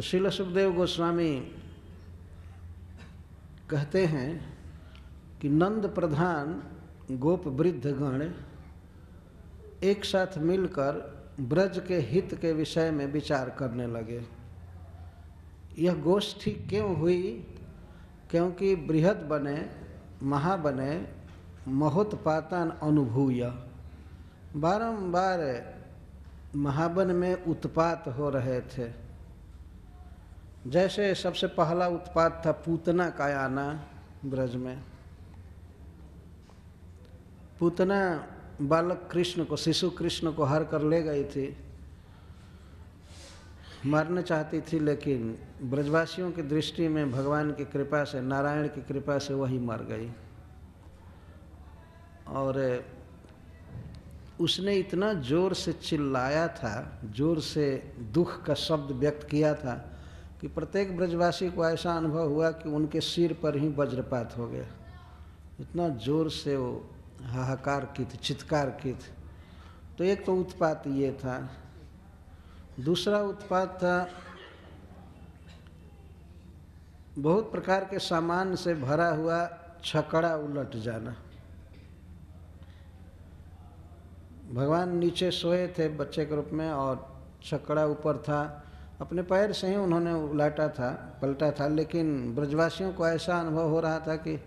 श्रील सुखदेव गोस्वामी कहते हैं कि नंद प्रधान गोप वृद्धगण एक साथ मिलकर ब्रज के हित के विषय में विचार करने लगे। यह गोष्ठी क्यों हुई? क्योंकि बृहद बने महाबने महोत्पातान अनुभूय, बारंबार महाबन में उत्पात हो रहे थे। जैसे सबसे पहला उत्पात था पूतना का आना ब्रज में। पूतना बालक कृष्ण को, शिशु कृष्ण को हर कर ले गई थी, मारना चाहती थी, लेकिन ब्रजवासियों की दृष्टि में भगवान की कृपा से, नारायण की कृपा से वही मर गई। और उसने इतना जोर से चिल्लाया था, जोर से दुख का शब्द व्यक्त किया था कि प्रत्येक ब्रजवासी को ऐसा अनुभव हुआ कि उनके सिर पर ही वज्रपात हो गया। इतना जोर से वो हाहाकार की थी, चित्कार की थी। तो एक तो उत्पात ये था। दूसरा उत्पात था बहुत प्रकार के सामान से भरा हुआ छकड़ा उलट जाना। भगवान नीचे सोए थे बच्चे के रूप में और छकड़ा ऊपर था। अपने पैर से ही उन्होंने उलाटा था, पलटा था, लेकिन ब्रजवासियों को ऐसा अनुभव हो रहा था कि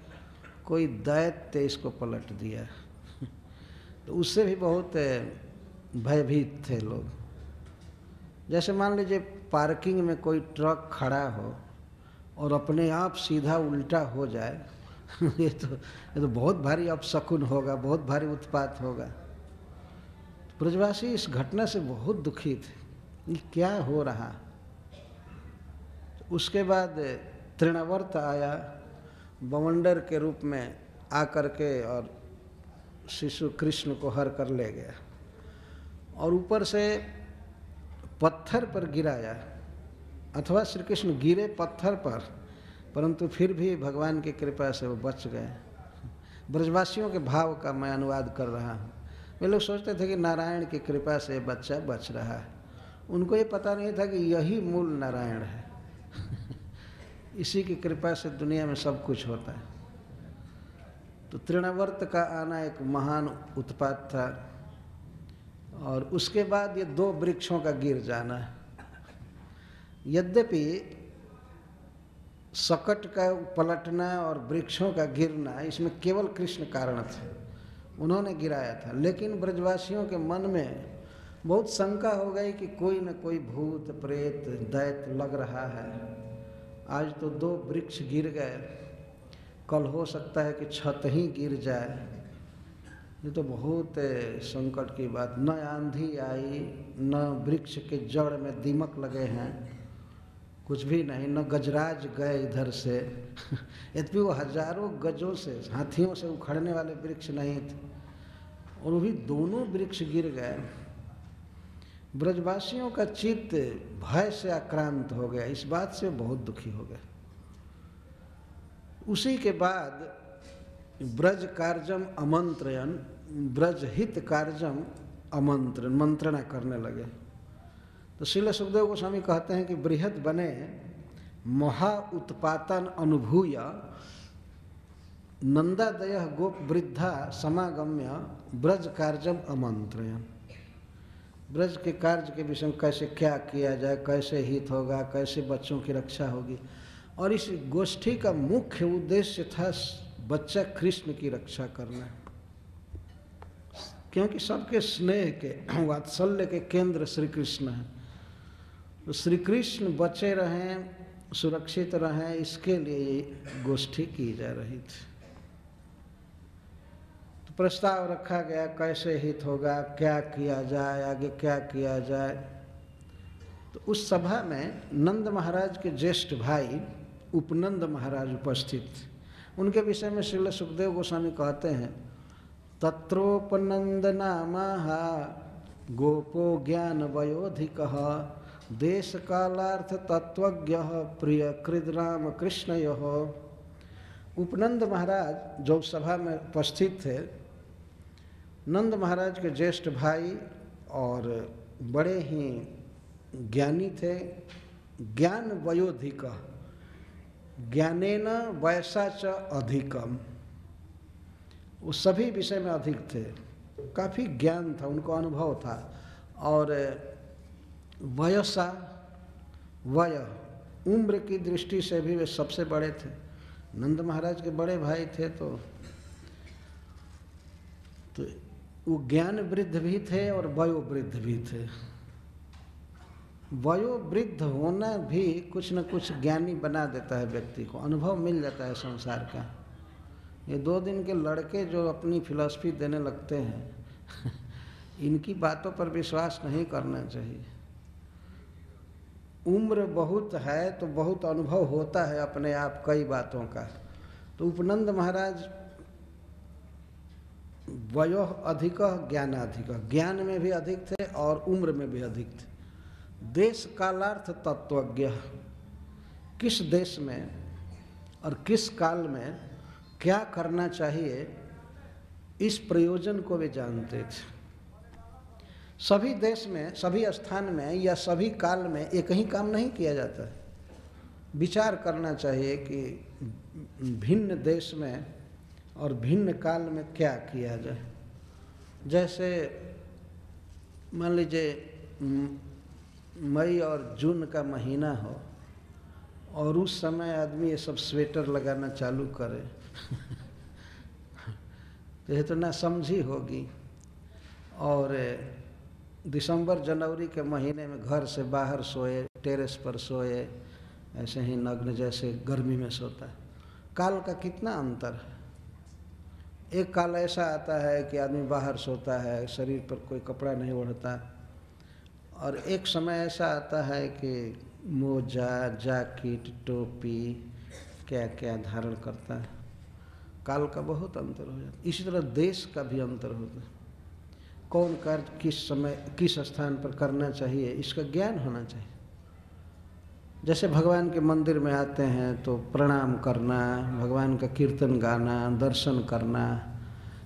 कोई दैत्य इसको पलट दिया। तो उससे भी बहुत भयभीत थे लोग। जैसे मान लीजिए पार्किंग में कोई ट्रक खड़ा हो और अपने आप सीधा उल्टा हो जाए ये तो बहुत भारी अपशकुन होगा, बहुत भारी उत्पात होगा। ब्रजवासी इस घटना से बहुत दुखी थे, ये क्या हो रहा। उसके बाद तृणावर्त आया बवंडर के रूप में आकर के और शिशु कृष्ण को हर कर ले गया और ऊपर से पत्थर पर गिराया, अथवा श्री कृष्ण गिरे पत्थर पर, परंतु फिर भी भगवान की कृपा से वो बच गए। ब्रजवासियों के भाव का मैं अनुवाद कर रहा हूँ। वे लोग सोचते थे कि नारायण की कृपा से बच्चा बच रहा है, उनको ये पता नहीं था कि यही मूल नारायण है। इसी की कृपा से दुनिया में सब कुछ होता है। तो तृणावर्त का आना एक महान उत्पात था। और उसके बाद ये 2 वृक्षों का गिर जाना। यद्यपि सकट का पलटना और वृक्षों का गिरना, इसमें केवल कृष्ण कारण थे, उन्होंने गिराया था, लेकिन ब्रजवासियों के मन में बहुत शंका हो गई कि कोई न कोई भूत प्रेत दैत्य लग रहा है। आज तो 2 वृक्ष गिर गए, कल हो सकता है कि छत ही गिर जाए। ये तो बहुत संकट की बात। न आंधी आई, न वृक्ष के जड़ में दीमक लगे हैं, कुछ भी नहीं, न गजराज गए इधर से। यद्यपि वो हजारों गजों से, हाथियों से उखड़ने वाले वृक्ष नहीं थे, और वो भी दोनों वृक्ष गिर गए। ब्रजवासियों का चित्त भय से आक्रांत हो गया, इस बात से बहुत दुखी हो गए। उसी के बाद ब्रज कार्यम आमंत्रण, ब्रज हित कार्यम आमंत्रण, मंत्रणा करने लगे। तो श्रील सुखदेव गोस्वामी कहते हैं कि बृहद बने महा उत्पातन अनुभूय नंदादय गोप वृद्धा समागम्य ब्रज कार्यम आमंत्रण। ब्रज के कार्य के विषय में कैसे क्या किया जाए, कैसे हित होगा, कैसे बच्चों की रक्षा होगी। और इस गोष्ठी का मुख्य उद्देश्य था बच्चा कृष्ण की रक्षा करना, क्योंकि सबके स्नेह के, वात्सल्य के केंद्र श्री कृष्ण हैं। तो श्री कृष्ण बचे रहें, सुरक्षित रहें, इसके लिए ये गोष्ठी की जा रही थी। तो प्रस्ताव रखा गया कैसे हित होगा, क्या किया जाए, आगे क्या किया जाए। तो उस सभा में नंद महाराज के ज्येष्ठ भाई उपनंद महाराज उपस्थित थे। उनके विषय में श्रील सुखदेव गोस्वामी कहते हैं, तत्रोपनंद नामः गोपो ज्ञान वयोधिकः देश कालार्थ तत्वज्ञ प्रिय कृदराम कृष्णयोः। उपनंद महाराज जो सभा में उपस्थित थे, नंद महाराज के ज्येष्ठ भाई और बड़े ही ज्ञानी थे, ज्ञान वयोधिक, ज्ञानेन वयसा च अधिकम। वो सभी विषय में अधिक थे, काफ़ी ज्ञान था, उनको अनुभव था। और वयसा, वय उम्र की दृष्टि से भी वे सबसे बड़े थे। नंद महाराज के बड़े भाई थे, तो वो ज्ञान वृद्ध भी थे और वयोवृद्ध भी थे। वयोवृद्ध होना भी कुछ न कुछ ज्ञानी बना देता है व्यक्ति को, अनुभव मिल जाता है संसार का। ये 2 दिन के लड़के जो अपनी फिलॉसफी देने लगते हैं इनकी बातों पर विश्वास नहीं करना चाहिए। उम्र बहुत है तो बहुत अनुभव होता है अपने आप कई बातों का। तो उपनंद महाराज वयो अधिक ज्ञानाधिक, ज्ञान में भी अधिक थे और उम्र में भी अधिक थे। देश कालार्थ तत्वज्ञ, किस देश में और किस काल में क्या करना चाहिए इस प्रयोजन को वे जानते थे। सभी देश में, सभी स्थान में या सभी काल में एक ही काम नहीं किया जाता है। विचार करना चाहिए कि भिन्न देश में और भिन्न काल में क्या किया जाए। जैसे मान लीजिए मई और जून का महीना हो और उस समय आदमी ये सब स्वेटर लगाना चालू करे तो ये तो ना समझी होगी। और दिसंबर जनवरी के महीने में घर से बाहर सोए, टेरेस पर सोए, ऐसे ही नग्न जैसे गर्मी में सोता है। काल का कितना अंतर है। एक काल ऐसा आता है कि आदमी बाहर सोता है, शरीर पर कोई कपड़ा नहीं ओढ़ता, और एक समय ऐसा आता है कि मोजा, जैकेट, टोपी क्या क्या धारण करता है। काल का बहुत अंतर हो जाता है। इसी तरह देश का भी अंतर होता है। कौन कार्य किस समय किस स्थान पर करना चाहिए, इसका ज्ञान होना चाहिए। जैसे भगवान के मंदिर में आते हैं तो प्रणाम करना, भगवान का कीर्तन गाना, दर्शन करना,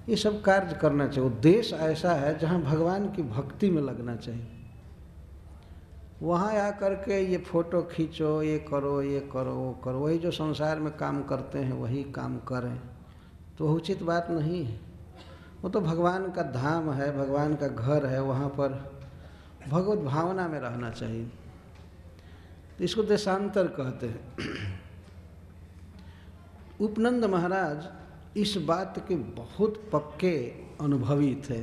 ये सब कार्य करना चाहिए। वो देश ऐसा है जहाँ भगवान की भक्ति में लगना चाहिए। वहाँ आकर के ये फोटो खींचो, ये करो, ये करो, वो करो, वही जो संसार में काम करते हैं वही काम करें, तो उचित बात नहीं है। वो तो भगवान का धाम है, भगवान का घर है, वहाँ पर भगवत भावना में रहना चाहिए। तो इसको देशांतर कहते हैं। उपनंद महाराज इस बात के बहुत पक्के अनुभवी थे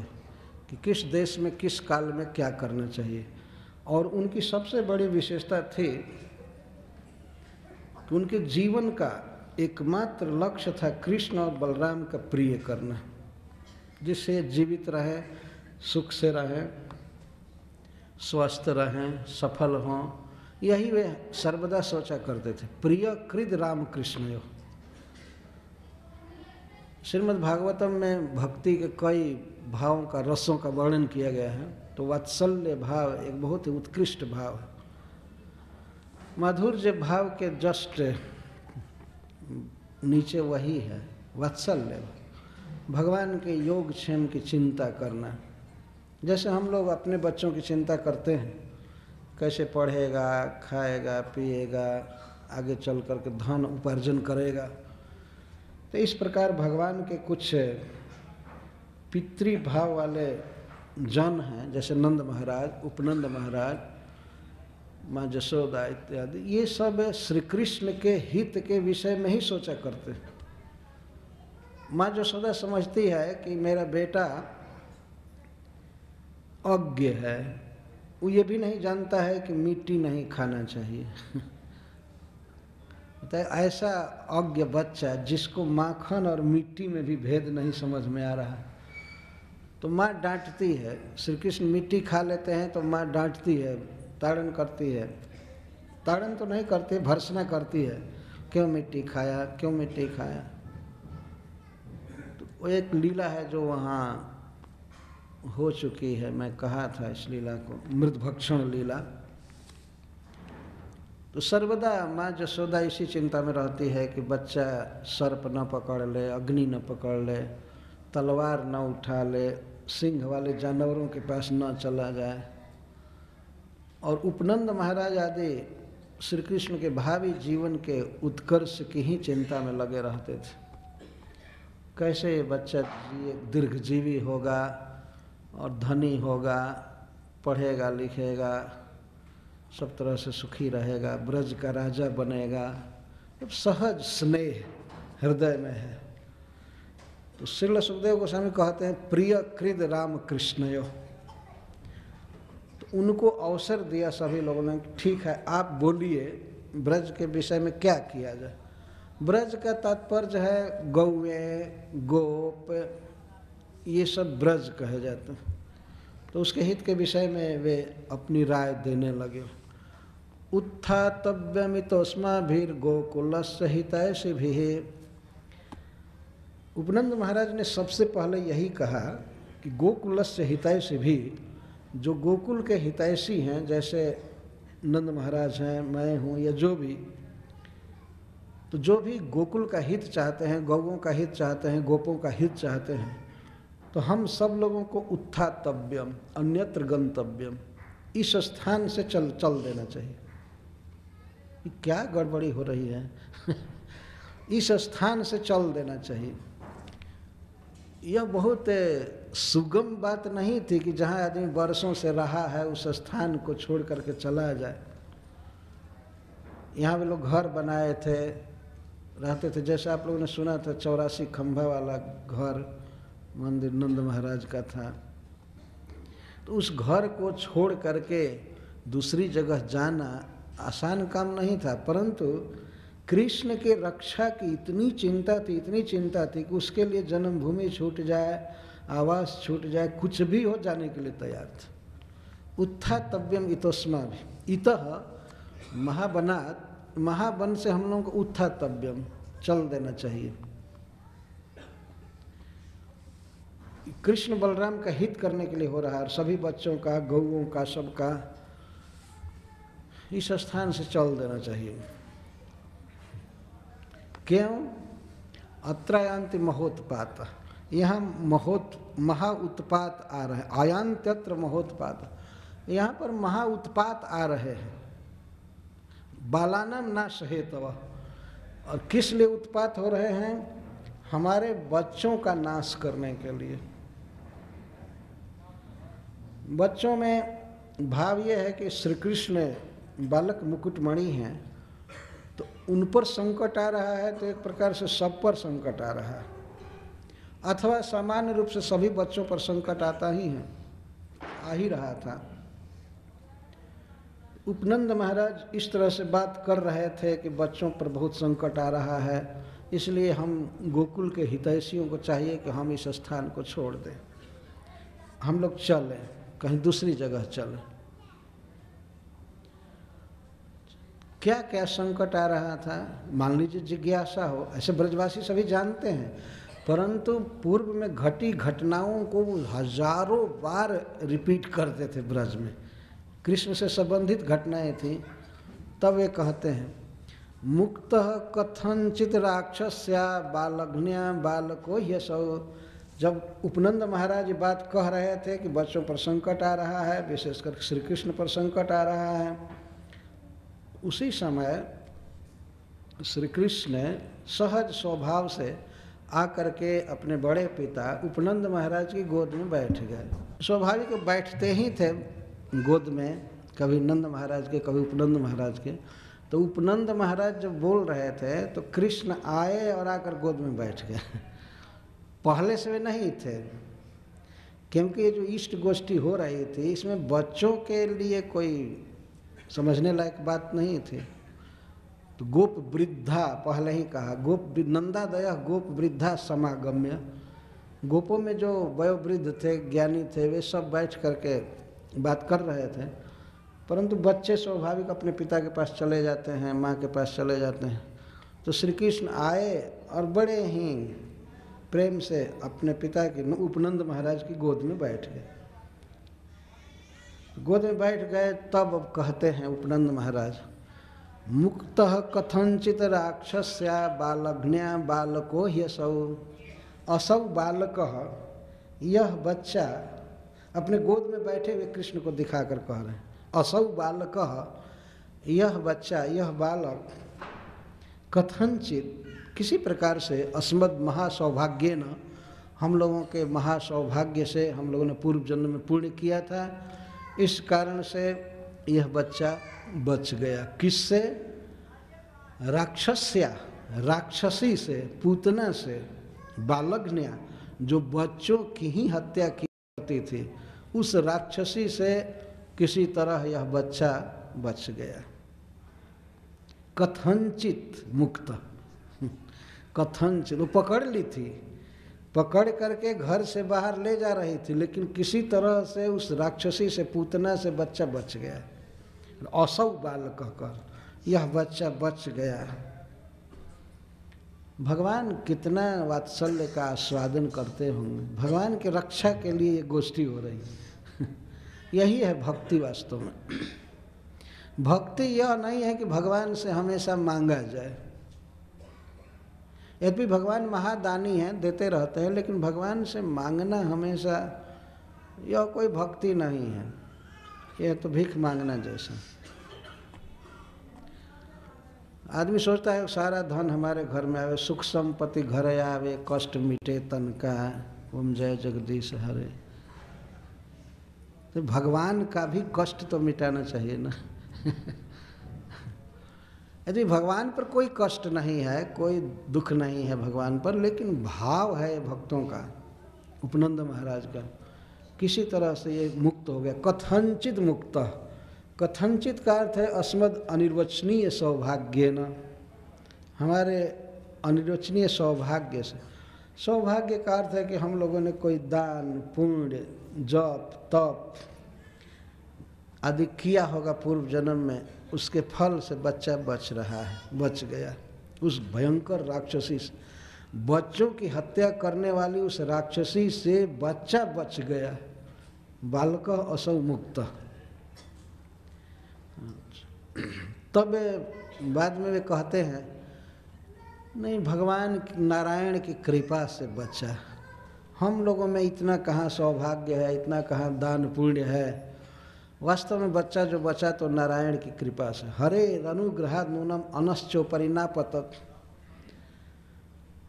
कि किस देश में किस काल में क्या करना चाहिए। और उनकी सबसे बड़ी विशेषता थी कि उनके जीवन का एकमात्र लक्ष्य था कृष्ण और बलराम का प्रिय करना, जिससे जीवित रहे, सुख से रहें, स्वस्थ रहें, सफल हों। यही वे सर्वदा सोचा करते थे। प्रिय कृद राम कृष्ण। श्रीमद् भागवतम में भक्ति के कई भावों का, रसों का वर्णन किया गया है। तो वात्सल्य भाव एक बहुत ही उत्कृष्ट भाव है। माधुर्य भाव के जस्ट नीचे वही है वात्सल्य, भगवान के योगक्षेम की चिंता करना। जैसे हम लोग अपने बच्चों की चिंता करते हैं, कैसे पढ़ेगा, खाएगा, पिएगा, आगे चल कर के धन उपार्जन करेगा। तो इस प्रकार भगवान के कुछ पितृभाव वाले जन हैं, जैसे नंद महाराज, उपनंद महाराज, माँ जसोदा इत्यादि। ये सब श्री कृष्ण के हित के विषय में ही सोचा करते हैं। माँ जसोदा समझती है कि मेरा बेटा अज्ञ है, वो ये भी नहीं जानता है कि मिट्टी नहीं खाना चाहिए तो ऐसा अज्ञ बच्चा जिसको माखन और मिट्टी में भी भेद नहीं समझ में आ रहा, तो माँ डांटती है। श्री कृष्ण मिट्टी खा लेते हैं तो माँ डांटती है, ताड़न करती है। ताड़न तो नहीं करती, भर्त्सना करती है, क्यों मिट्टी खाया, क्यों मिट्टी खाया। तो वो एक लीला है जो वहाँ हो चुकी है, मैं कहा था इस लीला को, मृतभक्षण लीला। तो सर्वदा माँ जसोदा इसी चिंता में रहती है कि बच्चा सर्प न पकड़ ले, अग्नि न पकड़ ले, तलवार न उठा ले, सिंह वाले जानवरों के पास न चला जाए। और उपनंद महाराज आदि श्री कृष्ण के भावी जीवन के उत्कर्ष की ही चिंता में लगे रहते थे। कैसे ये बच्चा दीर्घजीवी होगा और धनी होगा, पढ़ेगा लिखेगा, सब तरह से सुखी रहेगा, ब्रज का राजा बनेगा। अब सहज स्नेह हृदय में है। तो श्रील सुखदेव गोस्वामी कहते हैं प्रिय कृद राम कृष्णयो। तो उनको अवसर दिया सभी लोगों ने, ठीक है आप बोलिए ब्रज के विषय में क्या किया जाए। ब्रज का तात्पर्य है गौए, गोप, ये सब ब्रज कहे जाते हैं। तो उसके हित के विषय में वे अपनी राय देने लगे। उत्थातव्यमितोस्माभिर्गोकुलस्य हितैषिभिः। उपनंद महाराज ने सबसे पहले यही कहा कि गोकुलस्य हितैषिभिः, जो गोकुल के हितैषी हैं, जैसे नंद महाराज हैं, मैं हूँ, या जो भी, तो जो भी गोकुल का हित चाहते हैं, गौओं का हित चाहते हैं, गोपों का हित चाहते हैं, तो हम सब लोगों को उत्थातव्यम अन्यत्र गंतव्यम, इस स्थान से चल देना चाहिए। क्या गड़बड़ी हो रही है इस स्थान से चल देना चाहिए। यह बहुत सुगम बात नहीं थी कि जहाँ आदमी वर्षों से रहा है उस स्थान को छोड़ करके चला जाए। यहाँ भी लोग घर बनाए थे, रहते थे। जैसे आप लोगों ने सुना था 84 खंभा वाला घर मंदिर नंद महाराज का था। तो उस घर को छोड़ करके दूसरी जगह जाना आसान काम नहीं था, परंतु कृष्ण के रक्षा की इतनी चिंता थी कि उसके लिए जन्मभूमि छूट जाए, आवास छूट जाए, कुछ भी हो, जाने के लिए तैयार था। उत्थातव्यम इतोस्माभिः, इतः महावनात्, महावन से हम लोगों को उत्थातव्यम चल देना चाहिए। कृष्ण बलराम का हित करने के लिए हो रहा है, सभी बच्चों का, गौओं का, सबका इस स्थान से चल देना चाहिए। क्यों? अत्रायांति महोत्पात, यहाँ महाउत्पात आ रहे हैं। आयांत्यत्र महोत्पात, यहाँ पर महाउत्पात आ रहे हैं। बालानाम नाश हेतव, और किस लिए उत्पात हो रहे हैं? हमारे बच्चों का नाश करने के लिए। बच्चों में भाव ये है कि श्री कृष्ण बालक मुकुटमणि हैं, तो उन पर संकट आ रहा है, तो एक प्रकार से सब पर संकट आ रहा है, अथवा सामान्य रूप से सभी बच्चों पर संकट आता ही है, आ ही रहा था। उपनंद महाराज इस तरह से बात कर रहे थे कि बच्चों पर बहुत संकट आ रहा है, इसलिए हम गोकुल के हितैषियों को चाहिए कि हम इस स्थान को छोड़ दें, हम लोग चलें, कहीं दूसरी जगह चलें। क्या क्या संकट आ रहा था? मान लीजिए जिज्ञासा हो, ऐसे ब्रजवासी सभी जानते हैं, परंतु पूर्व में घटी घटनाओं को हजारों बार रिपीट करते थे ब्रज में। कृष्ण से संबंधित घटनाएं थी। तब वे कहते हैं मुक्तः कथंचित राक्षस्या बालघ्न्या बालको ह्यसौ। जब उपनंद महाराज बात कह रहे थे कि बच्चों पर संकट आ रहा है, विशेषकर श्री कृष्ण पर संकट आ रहा है, उसी समय श्री कृष्ण सहज स्वभाव से आकर के अपने बड़े पिता उपनंद महाराज की गोद में बैठ गए। स्वाभाविक बैठते ही थे गोद में, कभी नंद महाराज के, कभी उपनंद महाराज के। तो उपनंद महाराज जब बोल रहे थे तो कृष्ण आए और आकर गोद में बैठ गए। पहले से वे नहीं थे, क्योंकि ये जो इष्ट गोष्ठी हो रही थी इसमें बच्चों के लिए कोई समझने लायक बात नहीं थी। तो गोप वृद्धा पहले ही कहा, गोप नंदादय गोप वृद्धा समागम्य। गोपों में जो वयोवृद्ध थे, ज्ञानी थे, वे सब बैठ करके बात कर रहे थे, परंतु बच्चे स्वाभाविक अपने पिता के पास चले जाते हैं, माँ के पास चले जाते हैं। तो श्री कृष्ण आए और बड़े ही प्रेम से अपने पिता के उपनंद महाराज की गोद में बैठ गए। गोद में बैठ गए, तब अब कहते हैं उपनंद महाराज, मुक्तः कथंचित राक्षस्या बालघ्न्या बालको ह्यसौ। असौ बालकः, यह बच्चा, अपने गोद में बैठे हुए कृष्ण को दिखाकर कह रहे हैं, असौ बालकः, यह बच्चा, यह बालक कथनचित किसी प्रकार से अस्मद महासौभाग्य न, हम लोगों के महासौभाग्य से हम लोगों ने पूर्व जन्म में पुण्य किया था, इस कारण से यह बच्चा बच गया। किससे? राक्षस्या, राक्षसी से, पूतना से, बालग्न्या, जो बच्चों की ही हत्या की करती थी, उस राक्षसी से किसी तरह यह बच्चा बच गया। कथनचित मुक्त, कथनचित, वो पकड़ ली थी, पकड़ करके घर से बाहर ले जा रही थी, लेकिन किसी तरह से उस राक्षसी से, पूतना से बच्चा बच गया। असौ बाल कहकर यह बच्चा बच गया। भगवान कितना वात्सल्य का आस्वादन करते होंगे, भगवान की रक्षा के लिए ये गोष्ठी हो रही है। यही है भक्ति वास्तव में। भक्ति यह नहीं है कि भगवान से हमेशा मांगा जाए। यद्यपि भगवान महादानी हैं, देते रहते हैं, लेकिन भगवान से मांगना हमेशा यह कोई भक्ति नहीं है, यह तो भीख मांगना जैसा। आदमी सोचता है सारा धन हमारे घर में आवे, सुख संपत्ति घर आवे, कष्ट मिटे तन का, ओम जय जगदीश हरे। तो भगवान का भी कष्ट तो मिटाना चाहिए ना। यदि भगवान पर कोई कष्ट नहीं है, कोई दुख नहीं है भगवान पर, लेकिन भाव है भक्तों का, उपनंद महाराज का, किसी तरह से ये मुक्त हो गया। कथनचित मुक्त, कथनचित का अर्थ है अस्मद अनिर्वचनीय सौभाग्य न, हमारे अनिर्वचनीय सौभाग्य से। सौभाग्य का अर्थ है कि हम लोगों ने कोई दान पुण्य जप तप आदि किया होगा पूर्व जन्म में, उसके फल से बच्चा बच रहा है, बच गया। उस भयंकर राक्षसी से, बच्चों की हत्या करने वाली उस राक्षसी से बच्चा बच गया। बालक असौ मुक्त। तब बाद में वे कहते हैं नहीं, भगवान नारायण की कृपा से बचा, हम लोगों में इतना कहाँ सौभाग्य है, इतना कहाँ दान पुण्य है। वास्तव में बच्चा जो बचा तो नारायण की कृपा से। हरे अनुग्रहाद नूनम अनश्चोपरि न पतत,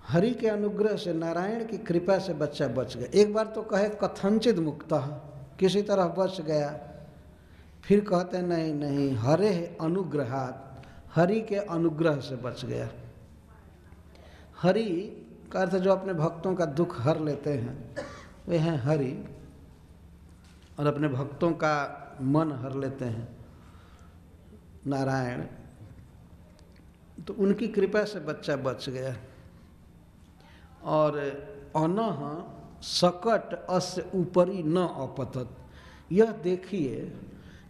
हरि के अनुग्रह से, नारायण की कृपा से बच्चा बच गया। एक बार तो कहे कथनचित मुक्त, किसी तरह बच गया, फिर कहते नहीं नहीं, हरे अनुग्रहात, हरि के अनुग्रह से बच गया। हरि का अर्थ जो अपने भक्तों का दुख हर लेते हैं वे हैं हरि, और अपने भक्तों का मन हर लेते हैं नारायण। तो उनकी कृपा से बच्चा बच गया। और अनह सकट अस्य ऊपरी न अपतत, यह देखिए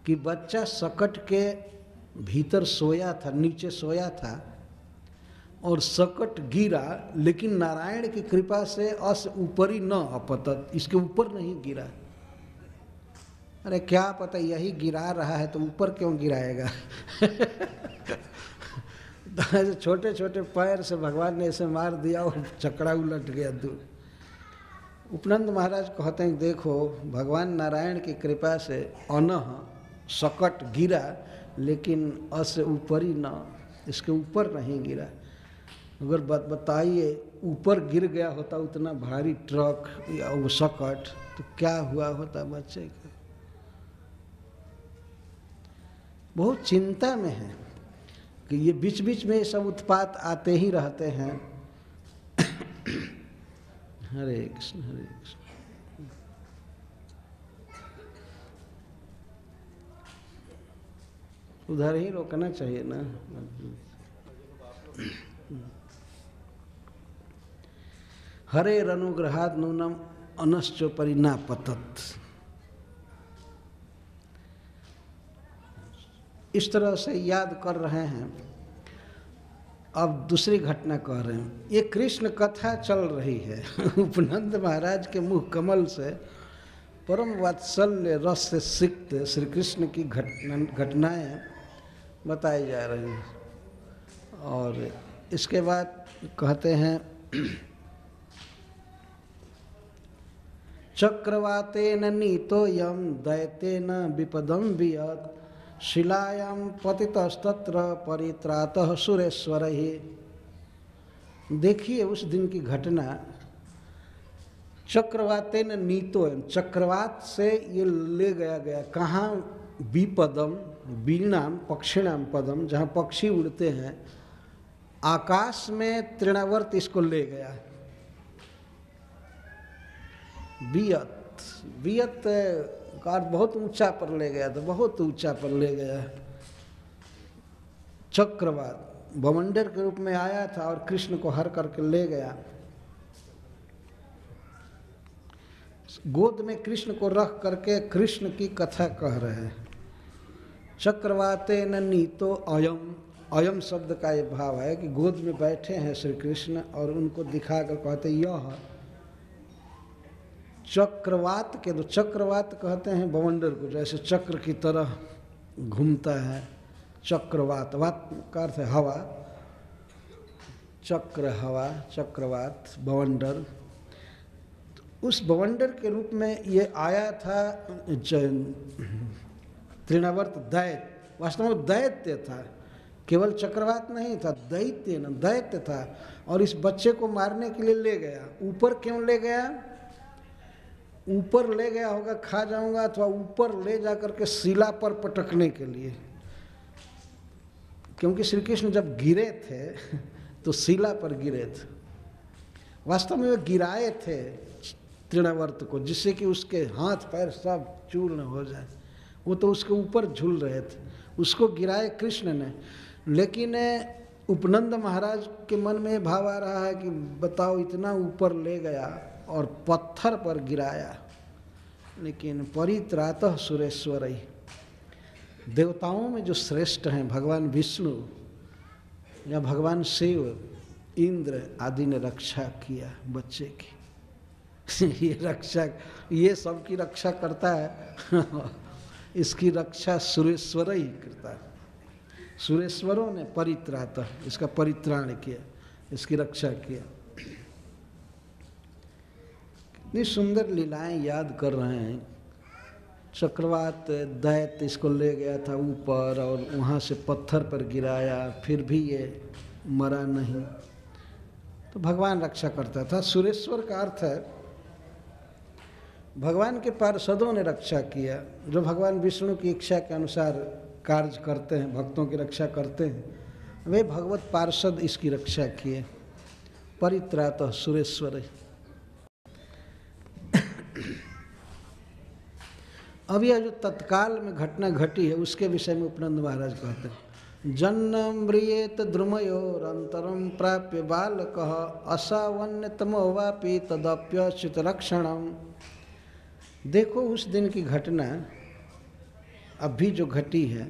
कि बच्चा सकट के भीतर सोया था, नीचे सोया था, और सकट गिरा, लेकिन नारायण की कृपा से अस ऊपरी न अपतत, इसके ऊपर नहीं गिरा। अरे क्या पता यही गिरा रहा है तो ऊपर क्यों गिराएगा। तो छोटे छोटे पैर से भगवान ने ऐसे मार दिया और चकड़ा उलट गया दूर। उपनंद महाराज कहते हैं देखो, भगवान नारायण की कृपा से अनह सकट गिरा, लेकिन अस ऊपरी न, इसके ऊपर नहीं गिरा। अगर बताइए ऊपर गिर गया होता उतना भारी ट्रक या वो सकट, तो क्या हुआ होता बच्चे का। बहुत चिंता में है कि ये बीच बीच में ये सब उत्पात आते ही रहते हैं। हरे कृष्ण हरे कृष्ण। उधर ही रोकना चाहिए ना। हरे अनुग्रहाद नूनम अनश्चोपरि न पतत। इस तरह से याद कर रहे हैं। अब दूसरी घटना कह रहे हैं। ये कृष्ण कथा चल रही है। उपनंद महाराज के मुख कमल से परम वात्सल्य रस से सिक्त श्री कृष्ण की घटनाएं बताई जा रही हैं। और इसके बाद कहते हैं चक्रवातेन नीतो यम दैतेन विपदम वियत शिलायां पतितस्तत्र परित्रातः सुरेश्वरैः। देखिए उस दिन की घटना। चक्रवातेन नीतो, चक्रवात से ये ले गया कहाँ? विपदम वीणाम पक्षिणाम पदम, जहाँ पक्षी उड़ते हैं आकाश में तृणावर्त इसको ले गया। वियत, वियत का बहुत ऊंचा पर ले गया था, बहुत ऊंचा पर ले गया। चक्रवात बवंडर के रूप में आया था और कृष्ण को हर करके ले गया। गोद में कृष्ण को रख करके कृष्ण की कथा कह रहे हैं। चक्रवाते न नीतो अयम, अयम शब्द का ये भाव है कि गोद में बैठे हैं श्री कृष्ण और उनको दिखाकर कहते यह चक्रवात के, तो चक्रवात कहते हैं बवंडर को, जैसे चक्र की तरह घूमता है। चक्रवात, वात का अर्थ है हवा, चक्र हवा, चक्रवात बवंडर। उस बवंडर के रूप में ये आया था तृणावर्त दैत्य। वास्तव में दैत्य था, केवल चक्रवात नहीं था, दैत्य न दैत्य था। और इस बच्चे को मारने के लिए ले गया। ऊपर क्यों ले गया? ऊपर ले गया होगा खा जाऊंगा, अथवा ऊपर ले जाकर के शिला पर पटकने के लिए, क्योंकि श्री कृष्ण जब गिरे थे तो शिला पर गिरे थे। वास्तव में वे गिराए थे तृणावर्त को, जिससे कि उसके हाथ पैर सब चूर्ण हो जाए। वो तो उसके ऊपर झूल रहे थे, उसको गिराए कृष्ण ने। लेकिन उपनंद महाराज के मन में भाव आ रहा है कि बताओ, इतना ऊपर ले गया और पत्थर पर गिराया। लेकिन परित्रातः सुरेश्वर, देवताओं में जो श्रेष्ठ हैं भगवान विष्णु या भगवान शिव, इंद्र आदि ने रक्षा किया बच्चे की। ये रक्षा, ये सब की रक्षा करता है इसकी रक्षा सुरेश्वर ही करता है। सुरेश्वरों ने परित्रातः, इसका परित्राण किया, इसकी रक्षा किया। कितनी सुंदर लीलाएं याद कर रहे हैं। चक्रवात दैत्य इसको ले गया था ऊपर और वहाँ से पत्थर पर गिराया, फिर भी ये मरा नहीं, तो भगवान रक्षा करता था। सुरेश्वर का अर्थ है भगवान के पार्षदों ने रक्षा किया, जो भगवान विष्णु की इच्छा के अनुसार कार्य करते हैं, भक्तों की रक्षा करते हैं, वे भगवत पार्षद इसकी रक्षा किए। परित्रातः सुरेश्वर। अब यह जो तत्काल में घटना घटी है उसके विषय में उपनंद महाराज कहते हैं, जन्म म्रियेत द्रुमयोरंतरम प्राप्य बालकः असावन्यतमो वापि तदप्यच्युत रक्षणम। देखो उस दिन की घटना अभी जो घटी है।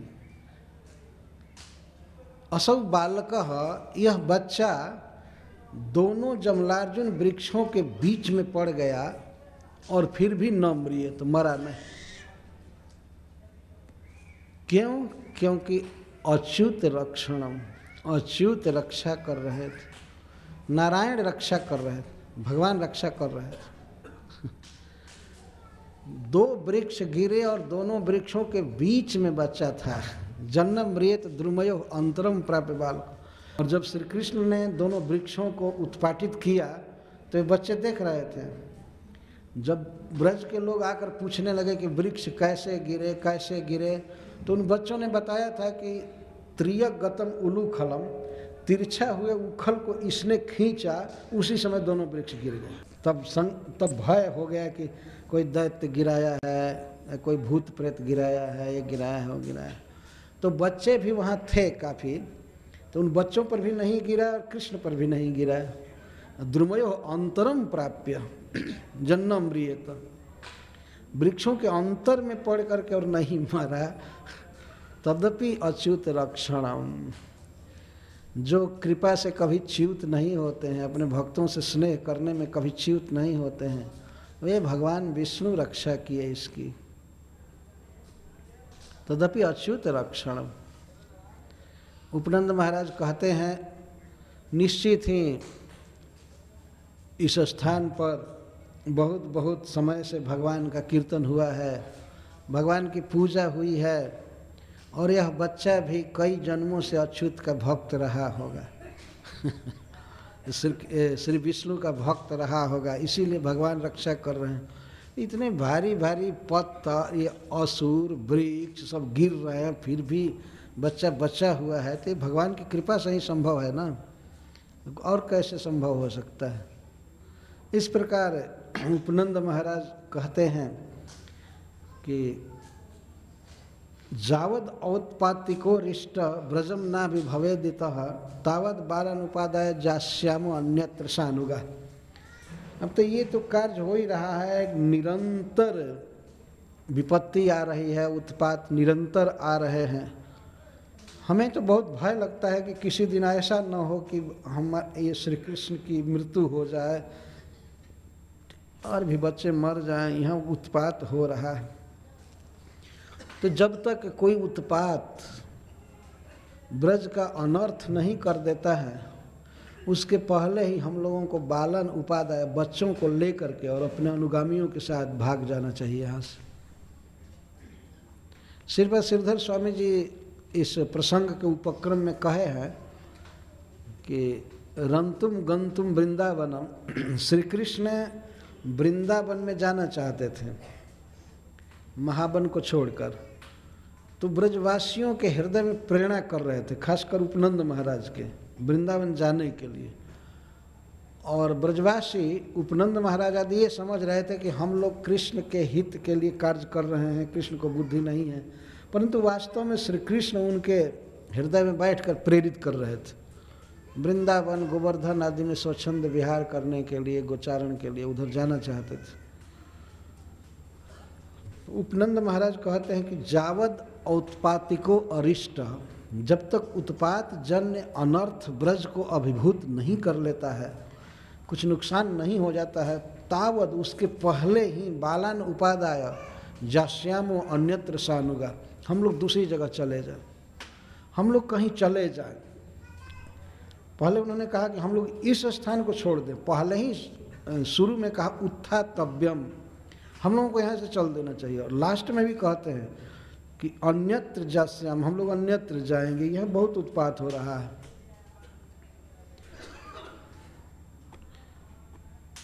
असौ बालकः, यह बच्चा दोनों जमलार्जुन वृक्षों के बीच में पड़ गया और फिर भी न मरिए, तो मरा नहीं। क्यों? क्योंकि अच्युत रक्षणम, अच्युत रक्षा कर रहे थे, नारायण रक्षा कर रहे थे, भगवान रक्षा कर रहे थे। दो वृक्ष गिरे और दोनों वृक्षों के बीच में बच्चा था। जन्म मृत द्रुमयो अंतरम प्राप्य बालक। और जब श्री कृष्ण ने दोनों वृक्षों को उत्पाटित किया तो ये बच्चे देख रहे थे। जब ब्रज के लोग आकर पूछने लगे कि वृक्ष कैसे गिरे कैसे गिरे, तो उन बच्चों ने बताया था कि त्रियक गतम उलूखलम, तिरछा हुए उखल को इसने खींचा, उसी समय दोनों वृक्ष गिर गए। तब भय हो गया कि कोई दैत्य गिराया है, कोई भूत प्रेत गिराया है, ये गिराया है, वो गिराया है। तो बच्चे भी वहाँ थे काफ़ी, तो उन बच्चों पर भी नहीं गिरा और कृष्ण पर भी नहीं गिरा। द्रुमयो अंतरम प्राप्य जन्म म्रियेत, वृक्षों के अंतर में पड़ करके और नहीं मारा। तदपि अच्युत रक्षणम, जो कृपा से कभी च्युत नहीं होते हैं, अपने भक्तों से स्नेह करने में कभी च्युत नहीं होते हैं, वे भगवान विष्णु रक्षा किए इसकी। तदपि अच्युत रक्षणम। उपनंद महाराज कहते हैं, निश्चित ही इस स्थान पर बहुत बहुत समय से भगवान का कीर्तन हुआ है, भगवान की पूजा हुई है, और यह बच्चा भी कई जन्मों से अच्युत का भक्त रहा होगा श्री विष्णु का भक्त रहा होगा, इसीलिए भगवान रक्षा कर रहे हैं। इतने भारी भारी पत्थर, ये असुर वृक्ष सब गिर रहे हैं, फिर भी बच्चा बचा हुआ है, तो भगवान की कृपा से ही संभव है ना, और कैसे संभव हो सकता है। इस प्रकार उपनंद महाराज कहते हैं कि जावद औत्पातिको रिष्ट ब्रजम ना विभवेदितः तावद बालानुपादाय जास्यामो अन्यत्र सानुगा। अब तो ये तो कार्य हो ही रहा है, निरंतर विपत्ति आ रही है, उत्पात निरंतर आ रहे हैं। हमें तो बहुत भय लगता है कि किसी दिन ऐसा न हो कि हम ये श्री कृष्ण की मृत्यु हो जाए और भी बच्चे मर जाएं, यहाँ उत्पात हो रहा है। तो जब तक कोई उत्पात ब्रज का अनर्थ नहीं कर देता है, उसके पहले ही हम लोगों को बालन उपादाय बच्चों को लेकर के और अपने अनुगामियों के साथ भाग जाना चाहिए यहाँ से। श्रीपद श्रीधर स्वामी जी इस प्रसंग के उपक्रम में कहे हैं कि रंतुम गंतुम वृंदावनम, श्री कृष्ण वृंदावन में जाना चाहते थे महावन को छोड़कर, तो ब्रजवासियों के हृदय में प्रेरणा कर रहे थे, खासकर उपनंद महाराज के वृंदावन जाने के लिए। और ब्रजवासी उपनंद महाराज आदि ये समझ रहे थे कि हम लोग कृष्ण के हित के लिए कार्य कर रहे हैं, कृष्ण को बुद्धि नहीं है, परंतु वास्तव में श्री कृष्ण उनके हृदय में बैठकर प्रेरित कर रहे थे। वृंदावन गोवर्धन आदि में स्वच्छंद विहार करने के लिए, गोचारण के लिए उधर जाना चाहते थे। उपनंद महाराज कहते हैं कि जावद औत्पातिको अरिष्ट, जब तक उत्पात जन्य अनर्थ ब्रज को अभिभूत नहीं कर लेता है, कुछ नुकसान नहीं हो जाता है, तावद उसके पहले ही बालान उपादाय जास्यामो अन्यत्र सानुगा, हम लोग दूसरी जगह चले जाएं, हम लोग कहीं चले जाएं। पहले उन्होंने कहा कि हम लोग इस स्थान को छोड़ दें, पहले ही शुरू में कहा उत्थातव्यम, हम लोगों को यहाँ से चल देना चाहिए। और लास्ट में भी कहते हैं कि अन्यत्र जास्याम, हम लोग अन्यत्र जाएंगे, यह बहुत उत्पात हो रहा है।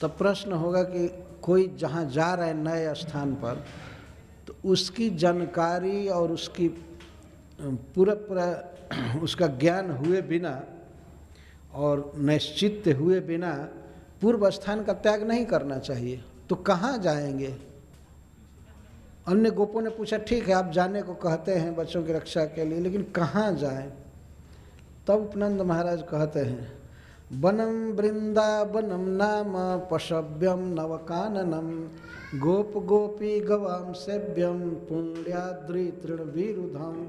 तब प्रश्न होगा कि कोई जहाँ जा रहा है नए स्थान पर, तो उसकी जानकारी और उसकी पूरा उसका ज्ञान हुए बिना और निश्चित हुए बिना पूर्व स्थान का त्याग नहीं करना चाहिए। तो कहाँ जाएंगे? अन्य गोपों ने पूछा, ठीक है आप जाने को कहते हैं बच्चों की रक्षा के लिए, लेकिन कहाँ जाएं? तब उपनंद महाराज कहते हैं, वनम वृंदावनम नाम पशव्यम नवकाननम गोप गोपी गवाम सेव्यम पुण्याद्रि तृणविरुधम।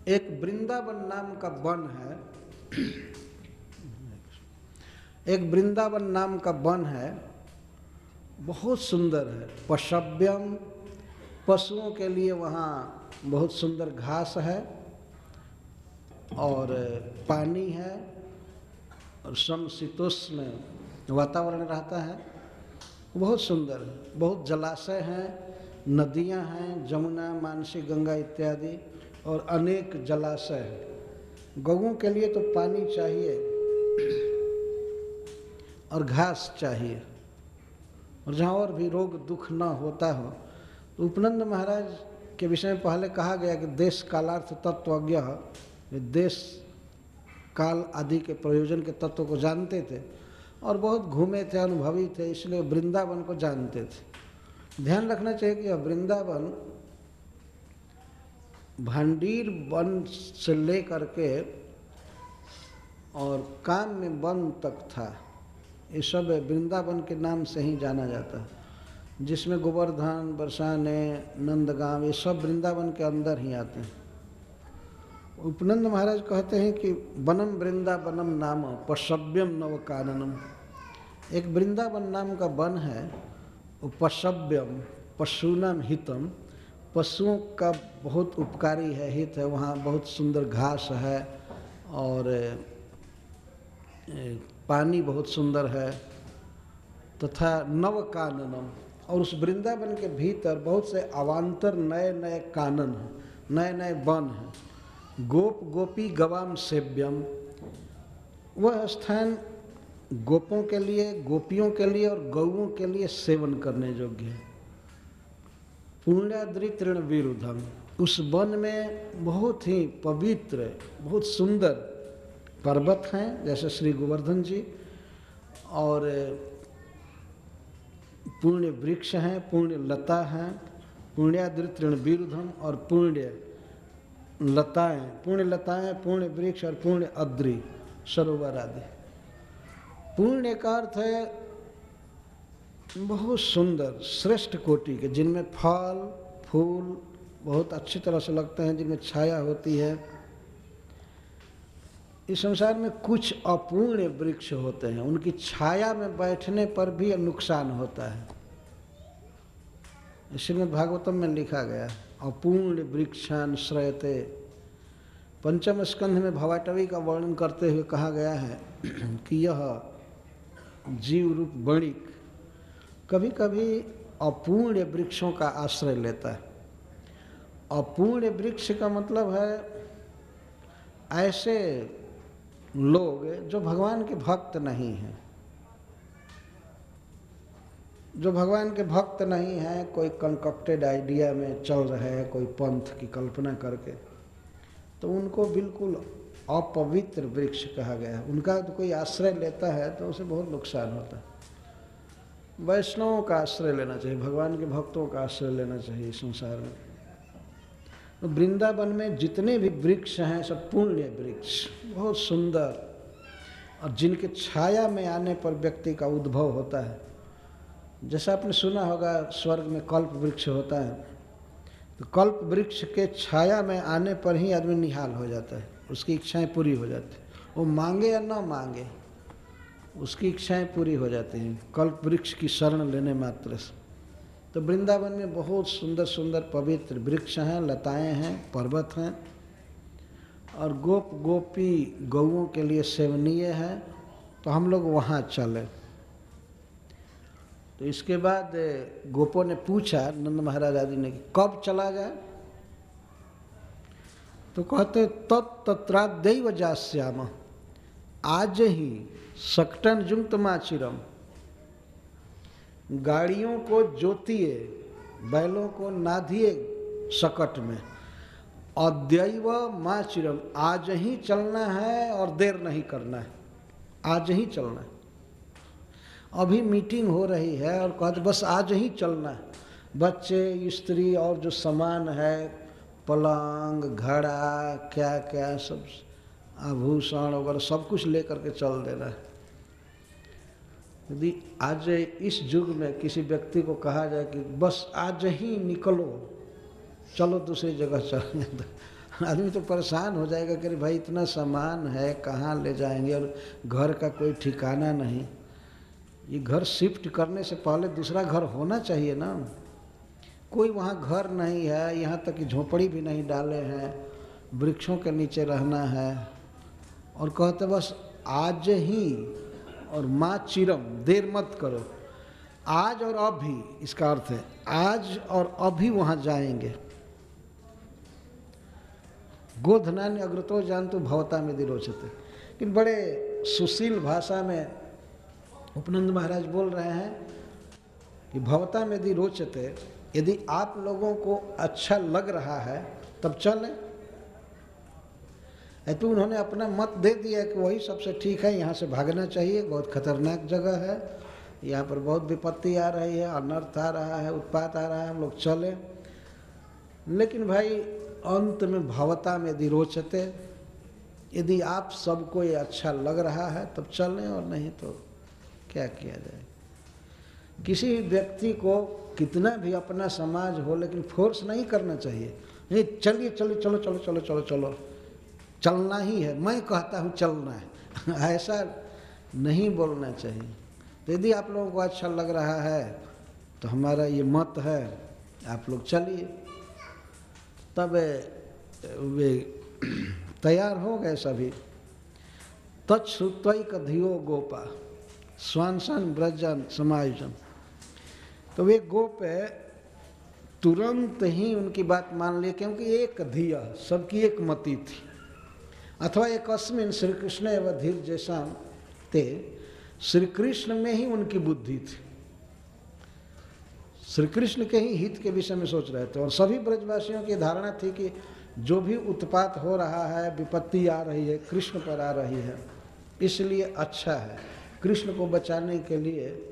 एक वृंदावन नाम का वन है, एक वृंदावन नाम का वन है, बहुत सुंदर है। पशव्यम, पशुओं के लिए वहाँ बहुत सुंदर घास है और पानी है और समशीतोष्ण वातावरण रहता है, बहुत सुंदर है। बहुत जलाशय हैं, नदियां हैं, जमुना, मानसी, गंगा इत्यादि, और अनेक जलाशय हैं। गौओं के लिए तो पानी चाहिए और घास चाहिए, और जहाँ और भी रोग दुख न होता हो। तो उपनंद महाराज के विषय में पहले कहा गया कि देश कालार्थ तत्वज्ञ, देश काल आदि के प्रयोजन के तत्व को जानते थे और बहुत घूमे थे, अनुभवी थे, इसलिए वृंदावन को जानते थे। ध्यान रखना चाहिए कि वृंदावन भांडीर वन से लेकर के और काम में वन तक था, ये सब वृंदावन के नाम से ही जाना जाता है, जिसमें गोवर्धन, बरसाने, नंदगांव, ये सब वृंदावन के अंदर ही आते हैं। उपनंद महाराज कहते हैं कि वनम वृंदावनम नाम पशव्यम नवकाननम, एक वृंदावन नाम का वन है, वो पशव्यम पशूनाम हितम, पशुओं का बहुत उपकारी है, हित है। वहाँ बहुत सुंदर घास है और पानी बहुत सुंदर है, तथा नवकाननम, और उस वृंदावन के भीतर बहुत से अवान्तर नए नए कानन हैं, नए नए वन हैं। गोप गोपी गवाम सेव्यम, वह स्थान गोपों के लिए, गोपियों के लिए और गौओं के लिए सेवन करने योग्य है। पुण्याद्रि तृण विरुद्धम, उस वन में बहुत ही पवित्र, बहुत सुंदर पर्वत हैं, जैसे श्री गोवर्धन जी, और पुण्य वृक्ष हैं, पुण्य लता हैं, पुण्याद्रि तृण विरुद्धम, और पुण्य लताएं, पुण्य लताएं, पुण्य वृक्ष और पुण्य अद्रि सरोवर आदि। पुण्य का अर्थ है बहुत सुंदर श्रेष्ठ कोटि के, जिनमें फल फूल बहुत अच्छी तरह से लगते हैं, जिनमें छाया होती है। इस संसार में कुछ अपूर्ण वृक्ष होते हैं, उनकी छाया में बैठने पर भी नुकसान होता है। श्रीमद् भागवतम में लिखा गया, अपूर्ण वृक्षान श्रयते। पंचम स्कंध में भवाटवी का वर्णन करते हुए कहा गया है कि यह जीव रूप वणिक कभी कभी अपूर्ण वृक्षों का आश्रय लेता है। अपूर्ण वृक्ष का मतलब है ऐसे लोग जो भगवान के भक्त नहीं हैं, जो भगवान के भक्त नहीं हैं, कोई कंकक्टेड आइडिया में चल रहे हैं, कोई पंथ की कल्पना करके, तो उनको बिल्कुल अपवित्र वृक्ष कहा गया है। उनका तो कोई आश्रय लेता है तो उसे बहुत नुकसान होता है। वैष्णवों का आश्रय लेना चाहिए, भगवान के भक्तों का आश्रय लेना चाहिए संसार में। तो वृंदावन में जितने भी वृक्ष हैं सब पुण्य वृक्ष, बहुत सुंदर, और जिनके छाया में आने पर व्यक्ति का उद्भव होता है। जैसा आपने सुना होगा स्वर्ग में कल्प वृक्ष होता है, तो कल्प वृक्ष के छाया में आने पर ही आदमी निहाल हो जाता है, उसकी इच्छाएं पूरी हो जाती हैं। वो मांगे या ना मांगे, उसकी इच्छाएं पूरी हो जाती हैं कल्प वृक्ष की शरण लेने मात्र से। तो वृंदावन में बहुत सुंदर सुंदर पवित्र वृक्ष हैं, लताएं हैं, पर्वत हैं, और गोप गोपी गौओं के लिए सेवनीय है। तो हम लोग वहाँ चले। तो इसके बाद गोपों ने पूछा नंद महाराज आदि ने कि कब चला जाए, तो कहते तत्राद्यैव जास्याम, आज ही सकटन जुंक्त माचिरम, गाड़ियों को जोतिए, बैलों को नाधिए सकट में, अद्यैव माचिरम, आज ही चलना है और देर नहीं करना है, आज ही चलना है। अभी मीटिंग हो रही है और कहते बस आज ही चलना है। बच्चे, स्त्री और जो सामान है, पलंग, घड़ा, क्या क्या सब आभूषण वगैरह सब कुछ लेकर के चल देना है। यदि आज इस युग में किसी व्यक्ति को कहा जाए कि बस आज ही निकलो, चलो दूसरी जगह चलने, तो आदमी तो परेशान हो जाएगा कि भाई इतना सामान है, कहाँ ले जाएंगे, और घर का कोई ठिकाना नहीं। ये घर शिफ्ट करने से पहले दूसरा घर होना चाहिए ना। कोई वहाँ घर नहीं है, यहाँ तक कि झोपड़ी भी नहीं डाले हैं, वृक्षों के नीचे रहना है, और कहते बस आज ही, और माँ चिरम, देर मत करो, आज और अभी, इसका अर्थ है आज और अभी वहाँ जाएंगे। गोधनान्य अग्रतो जानतु भवता में दिरोचते। लेकिन बड़े सुशील भाषा में उपनंद महाराज बोल रहे हैं कि भवता में यदि रोचते, यदि आप लोगों को अच्छा लग रहा है तब चलें। तो उन्होंने अपना मत दे दिया कि वही सबसे ठीक है, यहाँ से भागना चाहिए, बहुत खतरनाक जगह है, यहाँ पर बहुत विपत्ति आ रही है, अनर्थ आ रहा है, उत्पात आ रहा है, हम लोग चले। लेकिन भाई अंत में भवता में यदि रोचते, यदि आप सबको ये अच्छा लग रहा है तब चलें, और नहीं तो क्या किया जाए। किसी व्यक्ति को कितना भी अपना समाज हो, लेकिन फोर्स नहीं करना चाहिए। नहीं, चलिए चलो चलो चलो चलो चलो चलो, चलना ही है, मैं कहता हूँ चलना है, ऐसा नहीं बोलना चाहिए। तो यदि आप लोगों को अच्छा लग रहा है तो हमारा ये मत है, आप लोग चलिए। तब वे तैयार हो गए सभी। तत्श्रुत्वैक धियो गोपा स्वांसन ब्रजन समायुजन। तो वे गोप तुरंत ही उनकी बात मान ली, क्योंकि एक धिया, सबकी एक मति थी। अथवा एकस्मिन् श्री कृष्ण एवं धीर जैसा ते, श्री कृष्ण में ही उनकी बुद्धि थी, श्री कृष्ण के ही हित के विषय में सोच रहे थे। और सभी ब्रजवासियों की धारणा थी कि जो भी उत्पात हो रहा है, विपत्ति आ रही है, कृष्ण पर आ रही है, इसलिए अच्छा है, कृष्ण को बचाने के लिए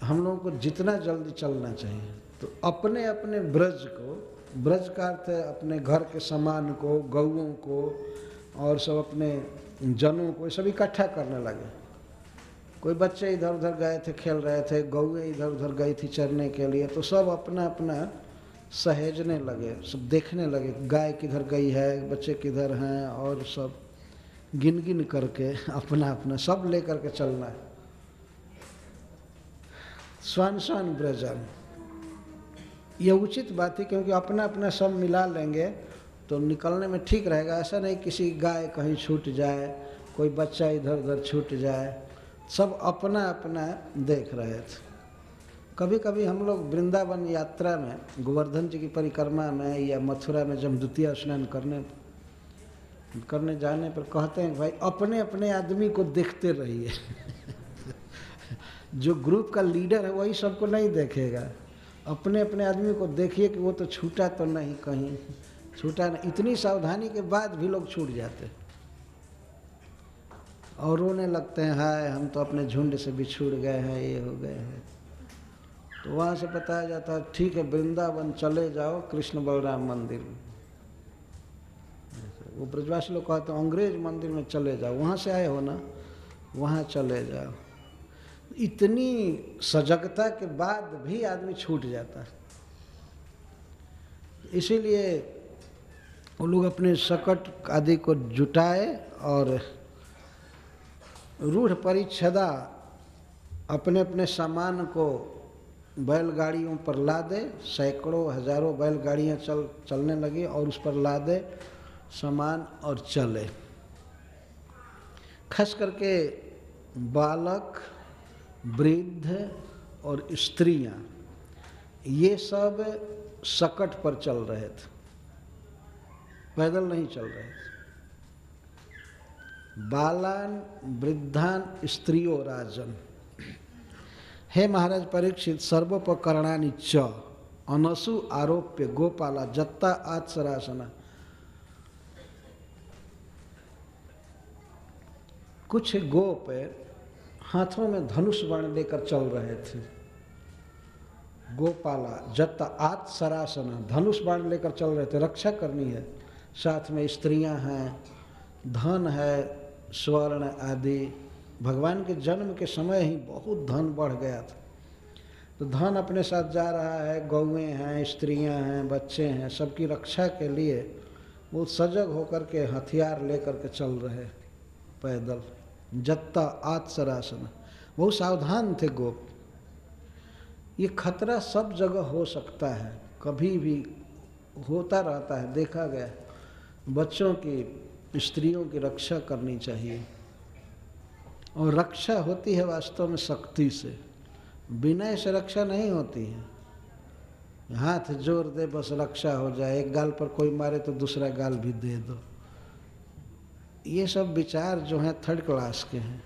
हम लोगों को जितना जल्दी चलना चाहिए। तो अपने अपने ब्रज को, ब्रज का अर्थ है अपने घर के सामान को, गौओं को और सब अपने जनों को, सब इकट्ठा करने लगे। कोई बच्चे इधर उधर गए थे, खेल रहे थे, गौएं इधर उधर गई थी चरने के लिए, तो सब अपना अपना सहेजने लगे, सब देखने लगे गाय किधर गई है, बच्चे किधर हैं, और सब गिन गिन करके अपना अपना सब ले करके चलना है। स्वान स्वान ब्रजम, ये उचित बात है, क्योंकि अपना अपना सब मिला लेंगे तो निकलने में ठीक रहेगा। ऐसा नहीं किसी गाय कहीं छूट जाए, कोई बच्चा इधर उधर छूट जाए, सब अपना अपना देख रहे थे। कभी कभी हम लोग वृंदावन यात्रा में, गोवर्धन जी की परिक्रमा में या मथुरा में जब द्वितीय स्नान करने जाने पर कहते हैं भाई अपने अपने आदमी को देखते रहिए जो ग्रुप का लीडर है वही सबको नहीं देखेगा, अपने अपने आदमी को देखिए कि वो तो छूटा तो नहीं, कहीं छूटा नहीं। इतनी सावधानी के बाद भी लोग छूट जाते और रोने लगते हैं, हाय हम तो अपने झुंड से बिछुड़ गए हैं, ये हो गए हैं। तो वहाँ से बताया जाता है ठीक है वृंदावन चले जाओ कृष्ण बलराम मंदिर में। वो ब्रजवासी लोग कहते हैं अंग्रेज मंदिर में चले जाओ, वहाँ से आए हो ना, वहाँ चले जाओ। इतनी सजगता के बाद भी आदमी छूट जाता है। इसीलिए वो लोग अपने सकट आदि को जुटाए और रूढ़ परिच्छदा अपने अपने सामान को बैलगाड़ियों पर लादे, सैकड़ों हजारों बैलगाड़ियाँ चलने लगी और उस पर लादे सामान और चले। खास करके बालक, वृद्ध और स्त्रियां, ये सब सकट पर चल रहे थे, पैदल नहीं चल रहे थे। बालान वृद्धान स्त्रियो राजन, हे महाराज परीक्षित, सर्वोपकरणानि च अनसु आरोप्य गोपाला जत्ता आत्सरासना। कुछ गोप हाथों में धनुष बाण लेकर चल रहे थे। गोपाला जत्ता आत्सरासना, धनुष बाण लेकर चल रहे थे, रक्षा करनी है। साथ में स्त्रियां हैं, धन है, स्वर्ण आदि। भगवान के जन्म के समय ही बहुत धन बढ़ गया था, तो धन अपने साथ जा रहा है, गौएं हैं, स्त्रियां हैं, बच्चे हैं, सबकी रक्षा के लिए बहुत सजग होकर के हथियार लेकर के चल रहे पैदल। जत्ता आत्सरासना, बहुत सावधान थे गोप। ये खतरा सब जगह हो सकता है, कभी भी होता रहता है, देखा गया। बच्चों की, स्त्रियों की रक्षा करनी चाहिए, और रक्षा होती है वास्तव में शक्ति से, विनय से रक्षा नहीं होती है। हाथ जोड़ दे बस रक्षा हो जाए, एक गाल पर कोई मारे तो दूसरा गाल भी दे दो, ये सब विचार जो हैं थर्ड क्लास के हैं।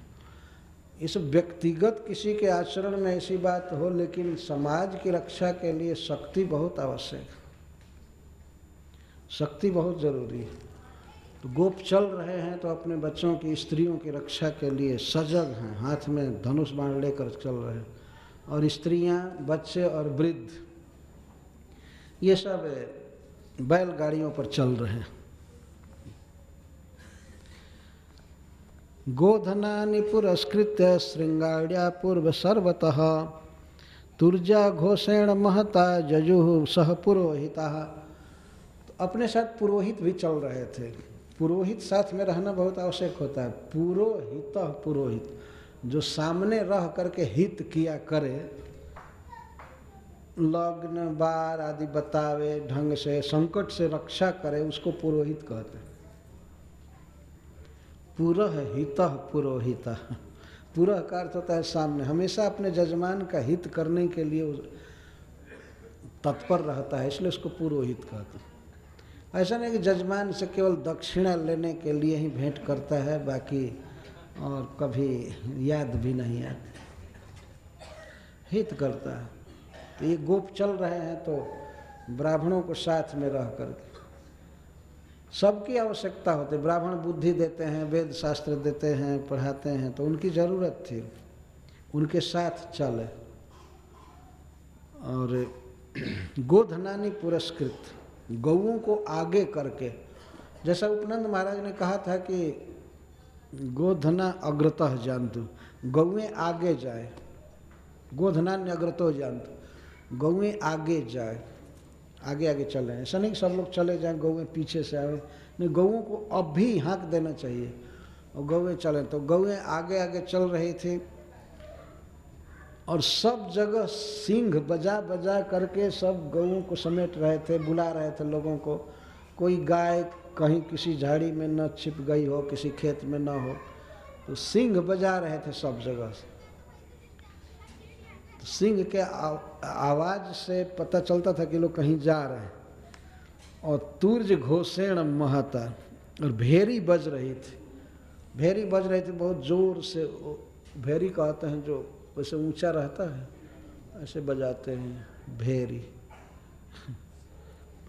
ये सब व्यक्तिगत किसी के आचरण में ऐसी बात हो, लेकिन समाज की रक्षा के लिए शक्ति बहुत आवश्यक है, शक्ति बहुत जरूरी है। तो गोप चल रहे हैं तो अपने बच्चों की, स्त्रियों की रक्षा के लिए सजग हैं, हाथ में धनुष बाण लेकर चल रहे हैं। और स्त्रियां, बच्चे और वृद्ध ये सब बैलगाड़ियों पर चल रहे हैं। गोधनानि पुरस्कृत्य श्रृंगार्या पूर्व सर्वतः तुर्जा घोषेण महता जजुः सह पुरोहिता। तो अपने साथ पुरोहित भी चल रहे थे। पुरोहित साथ में रहना बहुत आवश्यक होता है। पुरोहित, पुरोहित जो सामने रह करके हित किया करे, लग्न बार आदि बतावे, ढंग से संकट से रक्षा करे, उसको पुरोहित कहते हैं। पुरहित पुरोहित, पुरह का अर्थ होता है सामने, हमेशा अपने जजमान का हित करने के लिए तत्पर रहता है, इसलिए उसको पुरोहित कहते हैं। ऐसा नहीं कि जजमान से केवल दक्षिणा लेने के लिए ही भेंट करता है, बाकी और कभी याद भी नहीं आती, हित करता है। तो ये गोप चल रहे हैं तो ब्राह्मणों को साथ में रह करके सबकी आवश्यकता होती है। ब्राह्मण बुद्धि देते हैं, वेद शास्त्र देते हैं, पढ़ाते हैं, तो उनकी ज़रूरत थी उनके साथ चले। और गोधनानी पुरस्कृत, गौओं को आगे करके, जैसा उपनंद महाराज ने कहा था कि गोधना अग्रतः जानतु, गौएं आगे जाए, गोधनान्य अग्रतो जानतु, गौएं आगे जाए, आगे आगे चल रहे हैं। ऐसा नहीं कि सब लोग चले जाएं, गौएं पीछे से आए, नहीं, गौओं को अब भी हाँक देना चाहिए और गौएं चलें। तो गौएं आगे आगे चल रही थी और सब जगह सींग बजा बजा करके सब गौओं को समेट रहे थे, बुला रहे थे लोगों को। कोई गाय कहीं किसी झाड़ी में न छिप गई हो, किसी खेत में न हो, तो सींग बजा रहे थे सब जगह से। तो सींग के आवाज़ से पता चलता था कि लोग कहीं जा रहे हैं। और तूर्ज घोषेण महता, और भेरी बज रही थी, भेरी बज रही थी बहुत जोर से। भेरी कहते हैं जो वैसे ऊंचा रहता है, ऐसे बजाते हैं भेरी।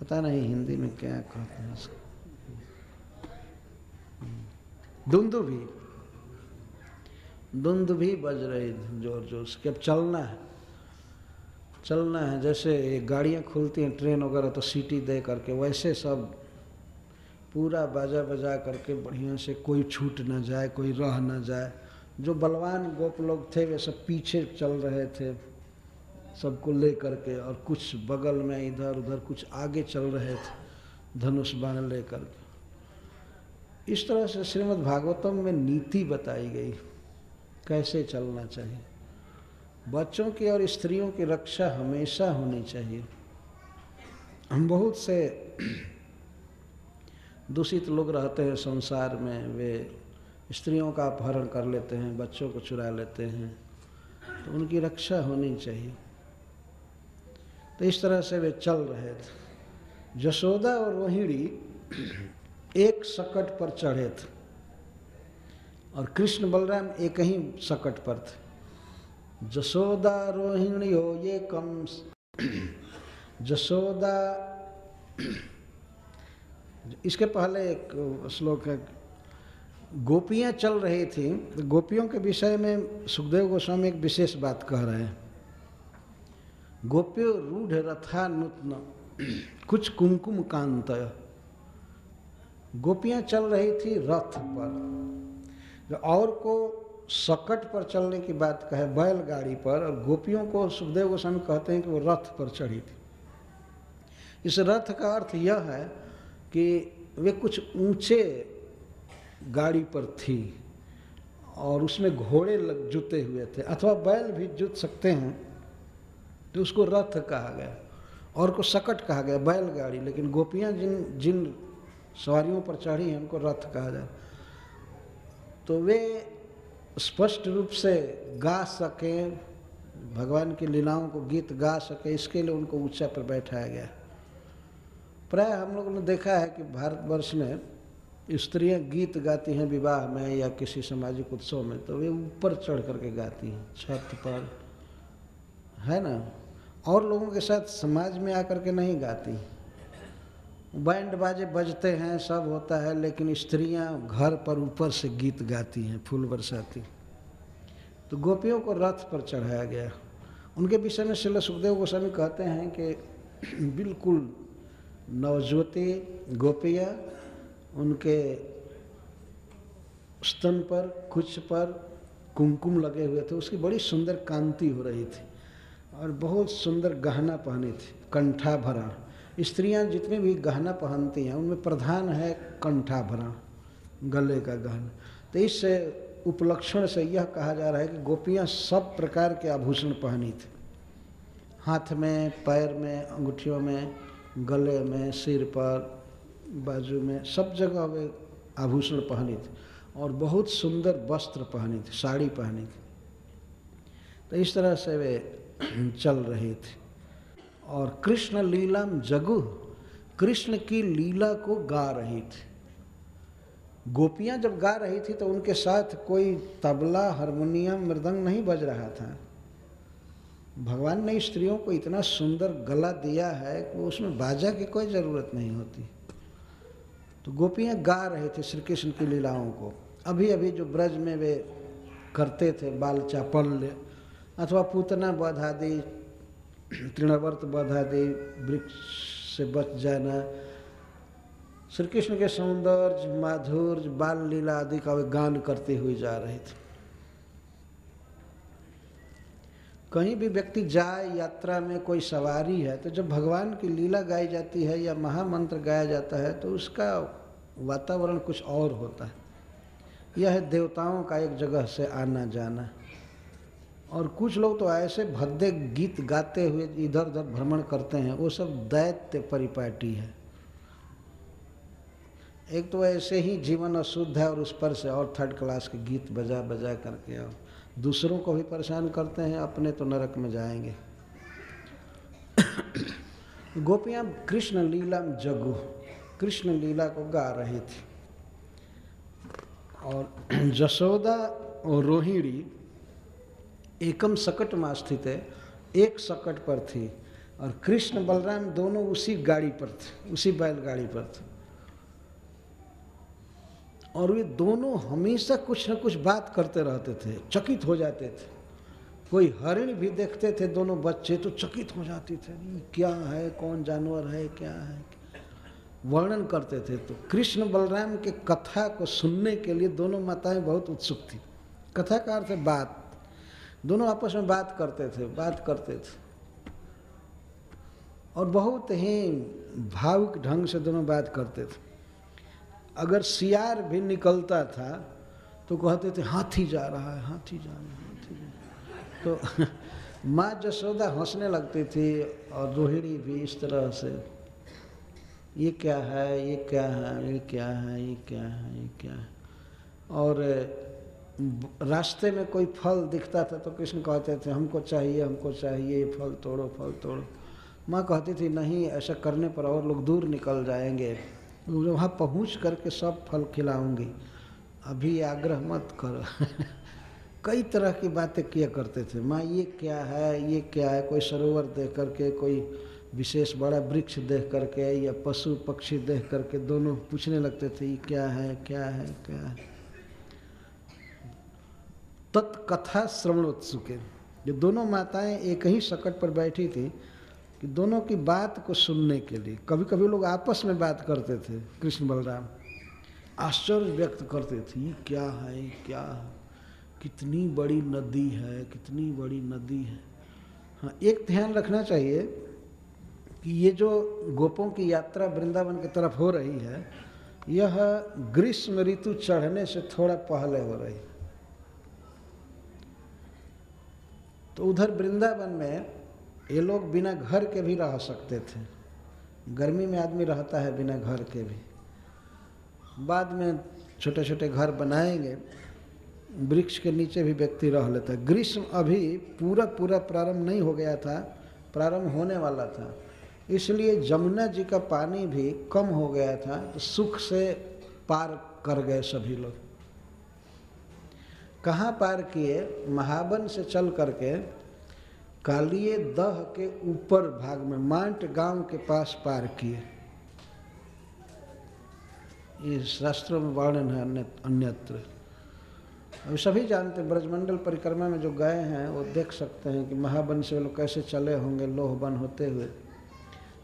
पता नहीं हिंदी में क्या कहते हैं इसको। दुंदुभी, दुंदुभी बज रही जोर जोर से कि अब चलना है, चलना है। जैसे गाड़ियाँ खुलती हैं ट्रेन वगैरह तो सीटी दे करके, वैसे सब पूरा बाजा बजा करके बढ़िया से, कोई छूट ना जाए, कोई रह ना जाए। जो बलवान गोप लोग थे वे सब पीछे चल रहे थे सबको ले करके, और कुछ बगल में इधर उधर, कुछ आगे चल रहे थे धनुष बाण ले करके। इस तरह से श्रीमद् भागवतम में नीति बताई गई कैसे चलना चाहिए। बच्चों की और स्त्रियों की रक्षा हमेशा होनी चाहिए। हम बहुत से दूषित लोग रहते हैं संसार में, वे स्त्रियों का अपहरण कर लेते हैं, बच्चों को चुरा लेते हैं, तो उनकी रक्षा होनी चाहिए। तो इस तरह से वे चल रहे थे। यशोदा और रोहिणी एक सकट पर चढ़े थे और कृष्ण बलराम एक ही सकट पर थे। यशोदा रोहिणी हो ये कम, यशोदा, इसके पहले एक श्लोक है, गोपियाँ चल रही थी। तो गोपियों के विषय में सुखदेव गोस्वामी एक विशेष बात कह रहे हैं। गोप्यो रूढ़ रथा नूतन कुछ कुमकुम कांतय, गोपियाँ चल रही थी रथ पर। और को सकट पर चलने की बात कहे, बैलगाड़ी पर, और गोपियों को सुखदेव गोस्वामी कहते हैं कि वो रथ पर चढ़ी थी। इस रथ का अर्थ यह है कि वे कुछ ऊंचे गाड़ी पर थी और उसमें घोड़े जुते हुए थे, अथवा बैल भी जुत सकते हैं, तो उसको रथ कहा गया। और को सकट कहा गया, बैलगाड़ी। लेकिन गोपियाँ जिन जिन सवारियों पर चढ़ी हैं उनको रथ कहा जाए। तो वे स्पष्ट रूप से गा सकें, भगवान की लीलाओं को गीत गा सके, इसके लिए उनको ऊंचा पर बैठाया गया। प्राय हम लोगों ने देखा है कि भारतवर्ष में स्त्रियां गीत गाती हैं विवाह में या किसी सामाजिक उत्सव में, तो वे ऊपर चढ़ करके गाती हैं, छत पर, है ना। और लोगों के साथ समाज में आकर के नहीं गाती। बैंड बाजे बजते हैं, सब होता है, लेकिन स्त्रियां घर पर ऊपर से गीत गाती हैं, फूल बरसाती। तो गोपियों को रथ पर चढ़ाया गया। उनके विषय में श्रील सुखदेव गोस्वामी कहते हैं कि बिल्कुल नवज्योति गोपियाँ, उनके स्तन पर, कुछ पर कुमकुम लगे हुए थे, उसकी बड़ी सुंदर कांति हो रही थी और बहुत सुंदर गहना पहनी थी, कंठाभरण। स्त्रियां जितने भी गहना पहनती हैं उनमें प्रधान है कंठाभरण, गले का गहना। तो इस उपलक्षण से यह कहा जा रहा है कि गोपियां सब प्रकार के आभूषण पहनी थी, हाथ में, पैर में, अंगूठियों में, गले में, सिर पर, बाजू में, सब जगह वे आभूषण पहनी थी और बहुत सुंदर वस्त्र पहनी थी, साड़ी पहनी थी। तो इस तरह से वे चल रही थी। और कृष्ण लीलाम जगु, कृष्ण की लीला को गा रही थी। गोपियां जब गा रही थी तो उनके साथ कोई तबला, हारमोनियम, मृदंग नहीं बज रहा था। भगवान ने स्त्रियों को इतना सुंदर गला दिया है कि उसमें बाजा की कोई ज़रूरत नहीं होती। तो गोपियां गा रहे थे श्री कृष्ण की लीलाओं को। अभी अभी जो ब्रज में वे करते थे बाल चापल्य अथवा पूतना वध आदि, तृणवर्त वध आदि, वृक्ष से बच जाना, श्री कृष्ण के सौंदर्य, माधुर्य, बाल लीला आदि का वे गान करते हुए जा रहे थे। कहीं भी व्यक्ति जाए, यात्रा में कोई सवारी है, तो जब भगवान की लीला गाई जाती है या महामंत्र गाया जाता है तो उसका वातावरण कुछ और होता है। यह है देवताओं का एक जगह से आना जाना। और कुछ लोग तो ऐसे भद्दे गीत गाते हुए इधर उधर भ्रमण करते हैं, वो सब दैत्य परिपाटी है। एक तो ऐसे ही जीवन अशुद्ध है और उस पर से और थर्ड क्लास के गीत बजा बजा करके और दूसरों को भी परेशान करते हैं, अपने तो नरक में जाएंगे। गोपियां कृष्ण लीला में जगु, कृष्ण लीला को गा रही थी। और जशोदा और रोहिणी एकम सकट में स्थित है, एक सकट पर थी और कृष्ण बलराम दोनों उसी गाड़ी पर थे, उसी बैलगाड़ी पर थे। और वे दोनों हमेशा कुछ न कुछ बात करते रहते थे, चकित हो जाते थे। कोई हरिण भी देखते थे दोनों बच्चे तो चकित हो जाते थे, क्या है, कौन जानवर है, क्या है, वर्णन करते थे। तो कृष्ण बलराम के कथा को सुनने के लिए दोनों माताएं बहुत उत्सुक थी। कथा का अर्थ है बात, दोनों आपस में बात करते थे और बहुत ही भावुक ढंग से दोनों बात करते थे। अगर सियार भी निकलता था तो कहते थे हाथी जा रहा है, हाथी जा रहा है, हाथी जा रहा है। तो माँ जसोदा हंसने लगती थी और रोहिणी भी इस तरह से, ये क्या है, ये क्या है, ये क्या है, ये क्या है, ये क्या है। और रास्ते में कोई फल दिखता था तो कृष्ण कहते थे हमको चाहिए, हमको चाहिए, ये फल तोड़ो, फल तोड़ो। माँ कहती थी नहीं, ऐसा करने पर और लोग दूर निकल जाएंगे, वहाँ पहुँच करके सब फल खिलाऊंगी, अभी आग्रह मत करो। कई तरह की बातें किया करते थे। माँ ये क्या है, ये क्या है, कोई सरोवर देख करके, कोई विशेष बड़ा वृक्ष देख करके या पशु पक्षी देख करके दोनों पूछने लगते थे ये क्या है, क्या है, क्या है। तत्कथा श्रवणोत्सुके, ये दोनों माताएं एक ही सकट पर बैठी थी कि दोनों की बात को सुनने के लिए। कभी कभी लोग आपस में बात करते थे, कृष्ण बलराम आश्चर्य व्यक्त करते थे, ये क्या है, ये क्या है, कितनी बड़ी नदी है, कितनी बड़ी नदी है। हाँ, एक ध्यान रखना चाहिए कि ये जो गोपों की यात्रा वृंदावन की तरफ हो रही है, यह ग्रीष्म ऋतु चढ़ने से थोड़ा पहले हो रही। तो उधर वृंदावन में ये लोग बिना घर के भी रह सकते थे। गर्मी में आदमी रहता है बिना घर के भी, बाद में छोटे छोटे घर बनाएंगे, वृक्ष के नीचे भी व्यक्ति रह लेता है। ग्रीष्म अभी पूरा प्रारंभ नहीं हो गया था, प्रारंभ होने वाला था, इसलिए जमुना जी का पानी भी कम हो गया था, तो सुख से पार कर गए सभी लोग। कहाँ पार किए? महावन से चल करके कालिए दह के ऊपर भाग में मांट गांव के पास पार किए। ये शास्त्रों में वर्णन है अन्यत्र। अब सभी जानते, ब्रजमंडल परिक्रमा में जो गए हैं वो देख सकते हैं कि महावन से लोग कैसे चले होंगे लोहबन होते हुए,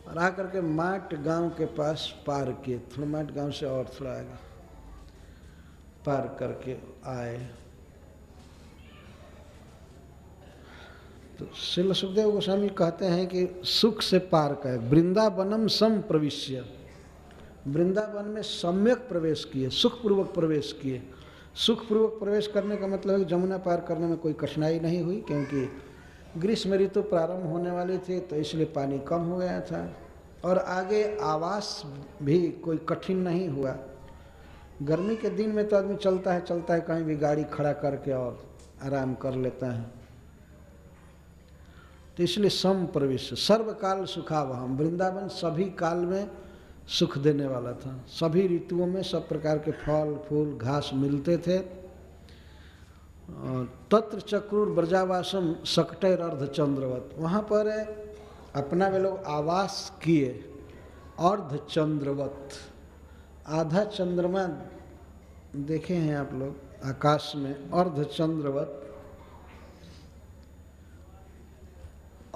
और आकर के माट गांव के पास पार किए। थोड़ा माट गांव से और थोड़ा आगे पार करके आए। तो श्रील सुखदेव गोस्वामी कहते हैं कि सुख से पार कर वृंदावनम सम प्रविश्य, वृंदावन में सम्यक प्रवेश किए, सुखपूर्वक प्रवेश किए। सुखपूर्वक प्रवेश करने का मतलब है कि जमुना पार करने में कोई कठिनाई नहीं हुई, क्योंकि ग्रीष्म ऋतु प्रारंभ होने वाली थी तो इसलिए पानी कम हो गया था, और आगे आवास भी कोई कठिन नहीं हुआ। गर्मी के दिन में तो आदमी चलता है कहीं भी गाड़ी खड़ा करके और आराम कर लेता है। तो इसलिए सम प्रविश्य सर्वकाल सुखावहम, वृंदावन सभी काल में सुख देने वाला था। सभी ऋतुओं में सब प्रकार के फल फूल घास मिलते थे। तत्र चक्रुर ब्रजावासम सकटैर अर्धचंद्रवत, वहाँ पर अपना वे लोग आवास किए अर्धचंद्रवत, आधा चंद्रमा देखे हैं आप लोग आकाश में, अर्धचंद्रवत,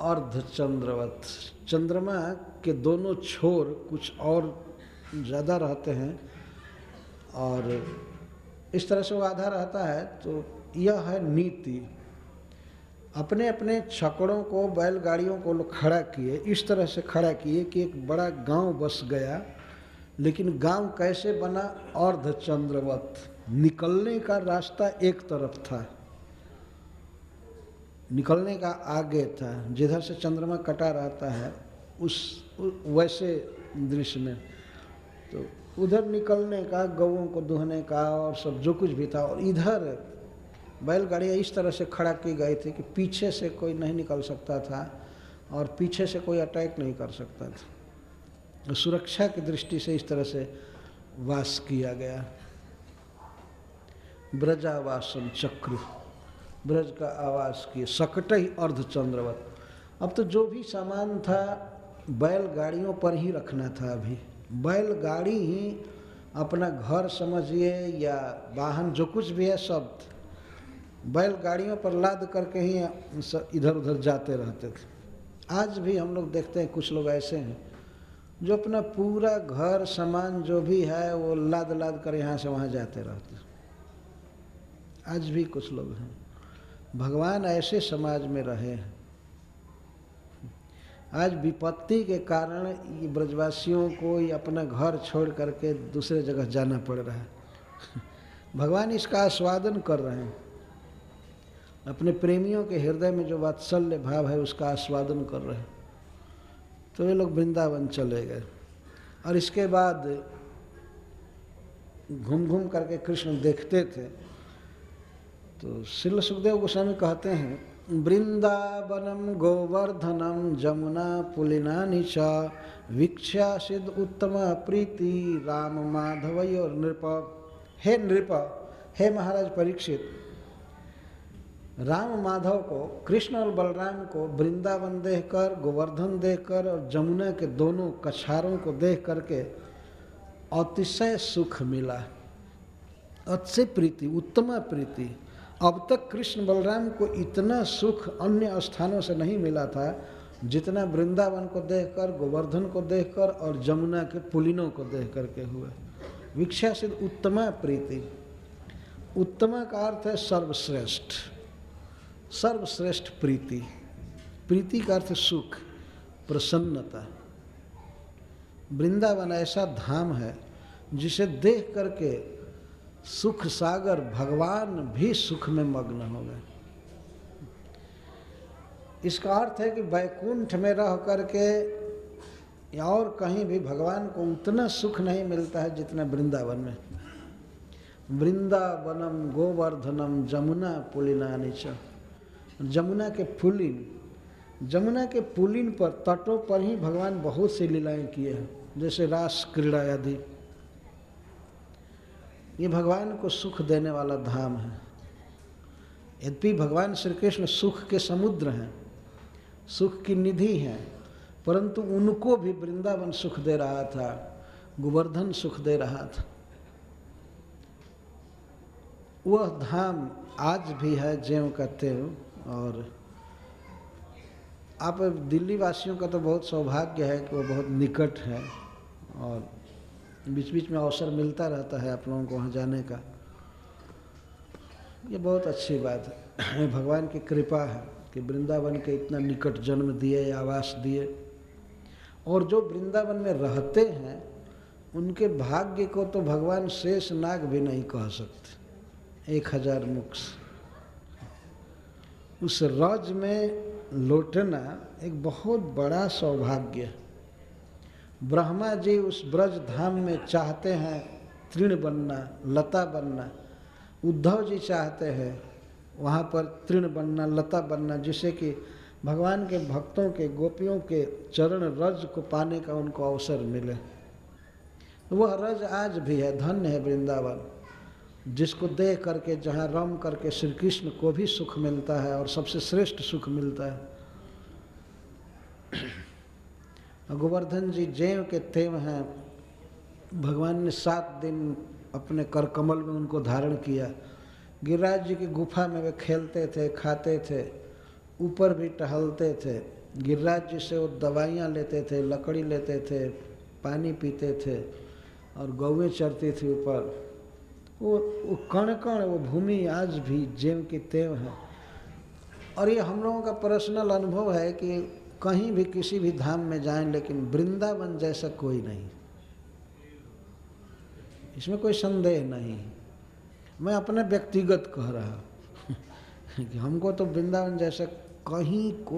अर्धचंद्रवत। चंद्रमा के दोनों छोर कुछ और ज़्यादा रहते हैं और इस तरह से वो आधा रहता है। तो यह है नीति। अपने अपने छकड़ों को, बैलगाड़ियों को लोग खड़ा किए, इस तरह से खड़ा किए कि एक बड़ा गांव बस गया। लेकिन गांव कैसे बना? अर्धचंद्रवत, निकलने का रास्ता एक तरफ था, निकलने का आगे था, जिधर से चंद्रमा कटा रहता है उस वैसे दृश्य में। तो उधर निकलने का, गौओं को दुहने का और सब जो कुछ भी था, और इधर बैलगाड़ियाँ इस तरह से खड़ा की गई थी कि पीछे से कोई नहीं निकल सकता था और पीछे से कोई अटैक नहीं कर सकता था। तो सुरक्षा की दृष्टि से इस तरह से वास किया गया। ब्रजावासम चक्र, ब्रज का आवास किए, सकट ही अर्धचंद्रवत। अब तो जो भी सामान था बैलगाड़ियों पर ही रखना था। अभी बैलगाड़ी ही अपना घर समझिए या वाहन जो कुछ भी है सब बैलगाड़ियों पर लाद करके ही इधर उधर जाते रहते थे। आज भी हम लोग देखते हैं कुछ लोग ऐसे हैं जो अपना पूरा घर सामान जो भी है वो लाद लाद कर यहाँ से वहाँ जाते रहते हैं। आज भी कुछ लोग हैं। भगवान ऐसे समाज में रहे हैं। आज विपत्ति के कारण ये ब्रजवासियों को अपना घर छोड़ करके दूसरे जगह जाना पड़ रहा है। भगवान इसका आस्वादन कर रहे हैं। अपने प्रेमियों के हृदय में जो वात्सल्य भाव है उसका आस्वादन कर रहे हैं। तो ये लोग वृंदावन चले गए और इसके बाद घूम घूम करके कृष्ण देखते थे। तो श्रील सुखदेव गोस्वामी कहते हैं, वृंदावनम गोवर्धनम जमुना पुलिनानि च वीक्ष्यासिद उत्तम प्रीति राम माधवयोर नृप। हे नृप, हे महाराज परीक्षित, राम माधव को, कृष्ण और बलराम को वृंदावन देखकर, गोवर्धन देखकर और जमुना के दोनों कछारों को देख करके अतिशय सुख मिला, अतिशय प्रीति, उत्तम प्रीति। अब तक कृष्ण बलराम को इतना सुख अन्य स्थानों से नहीं मिला था जितना वृंदावन को देखकर, गोवर्धन को देखकर और जमुना के पुलिनों को देख करके हुए। वीक्षा सिद्ध उत्तम प्रीति। उत्तम का अर्थ है सर्वश्रेष्ठ, सर्वश्रेष्ठ प्रीति। प्रीति का अर्थ सुख, प्रसन्नता। वृंदावन ऐसा धाम है जिसे देख करके सुख सागर भगवान भी सुख में मग्न हो गए। इसका अर्थ है कि वैकुंठ में रह करके या और कहीं भी भगवान को उतना सुख नहीं मिलता है जितना वृंदावन में। वृंदावनम गोवर्धनम जमुना पुलिनानि च। जमुना के पुलिन, जमुना के पुलिन पर, तटों पर ही भगवान बहुत सी लीलाएं किए हैं, जैसे रास क्रीड़ा आदि। ये भगवान को सुख देने वाला धाम है। यद्यपि भगवान श्री कृष्ण सुख के समुद्र हैं, सुख की निधि हैं, परंतु उनको भी वृंदावन सुख दे रहा था, गोवर्धन सुख दे रहा था। वह धाम आज भी है ज्यों का त्यों। और आप दिल्ली वासियों का तो बहुत सौभाग्य है कि वो बहुत निकट है और बीच बीच में अवसर मिलता रहता है आप लोगों को वहाँ जाने का। ये बहुत अच्छी बात है। भगवान की कृपा है कि वृंदावन के इतना निकट जन्म दिए, आवास दिए। और जो वृंदावन में रहते हैं उनके भाग्य को तो भगवान शेष नाग भी नहीं कह सकते। 1000 मुख उस रज में लौटना एक बहुत बड़ा सौभाग्य है। ब्रह्मा जी उस ब्रज धाम में चाहते हैं तृण बनना, लता बनना। उद्धव जी चाहते हैं वहाँ पर तृण बनना, लता बनना, जिससे कि भगवान के भक्तों के, गोपियों के चरण रज को पाने का उनको अवसर मिले। वह रज आज भी है। धन्य है वृंदावन, जिसको देख करके, जहाँ रम करके श्री कृष्ण को भी सुख मिलता है और सबसे श्रेष्ठ सुख मिलता है। गोवर्धन जी ज्यों के त्यों हैं। भगवान ने 7 दिन अपने कर कमल में उनको धारण किया। गिरिराज जी की गुफा में वे खेलते थे, खाते थे, ऊपर भी टहलते थे। गिरिराज जी से वो दवाइयाँ लेते थे, लकड़ी लेते थे, पानी पीते थे और गौएं चरती थी ऊपर। वो कण कण, वो भूमि आज भी ज्यों की त्यों है। और ये हम लोगों का पर्सनल अनुभव है कि कहीं भी किसी भी धाम में जाएं, लेकिन वृंदावन जैसा कोई नहीं, इसमें कोई संदेह नहीं। मैं अपने व्यक्तिगत कह रहा कि हमको तो वृंदावन जैसा कहीं कोई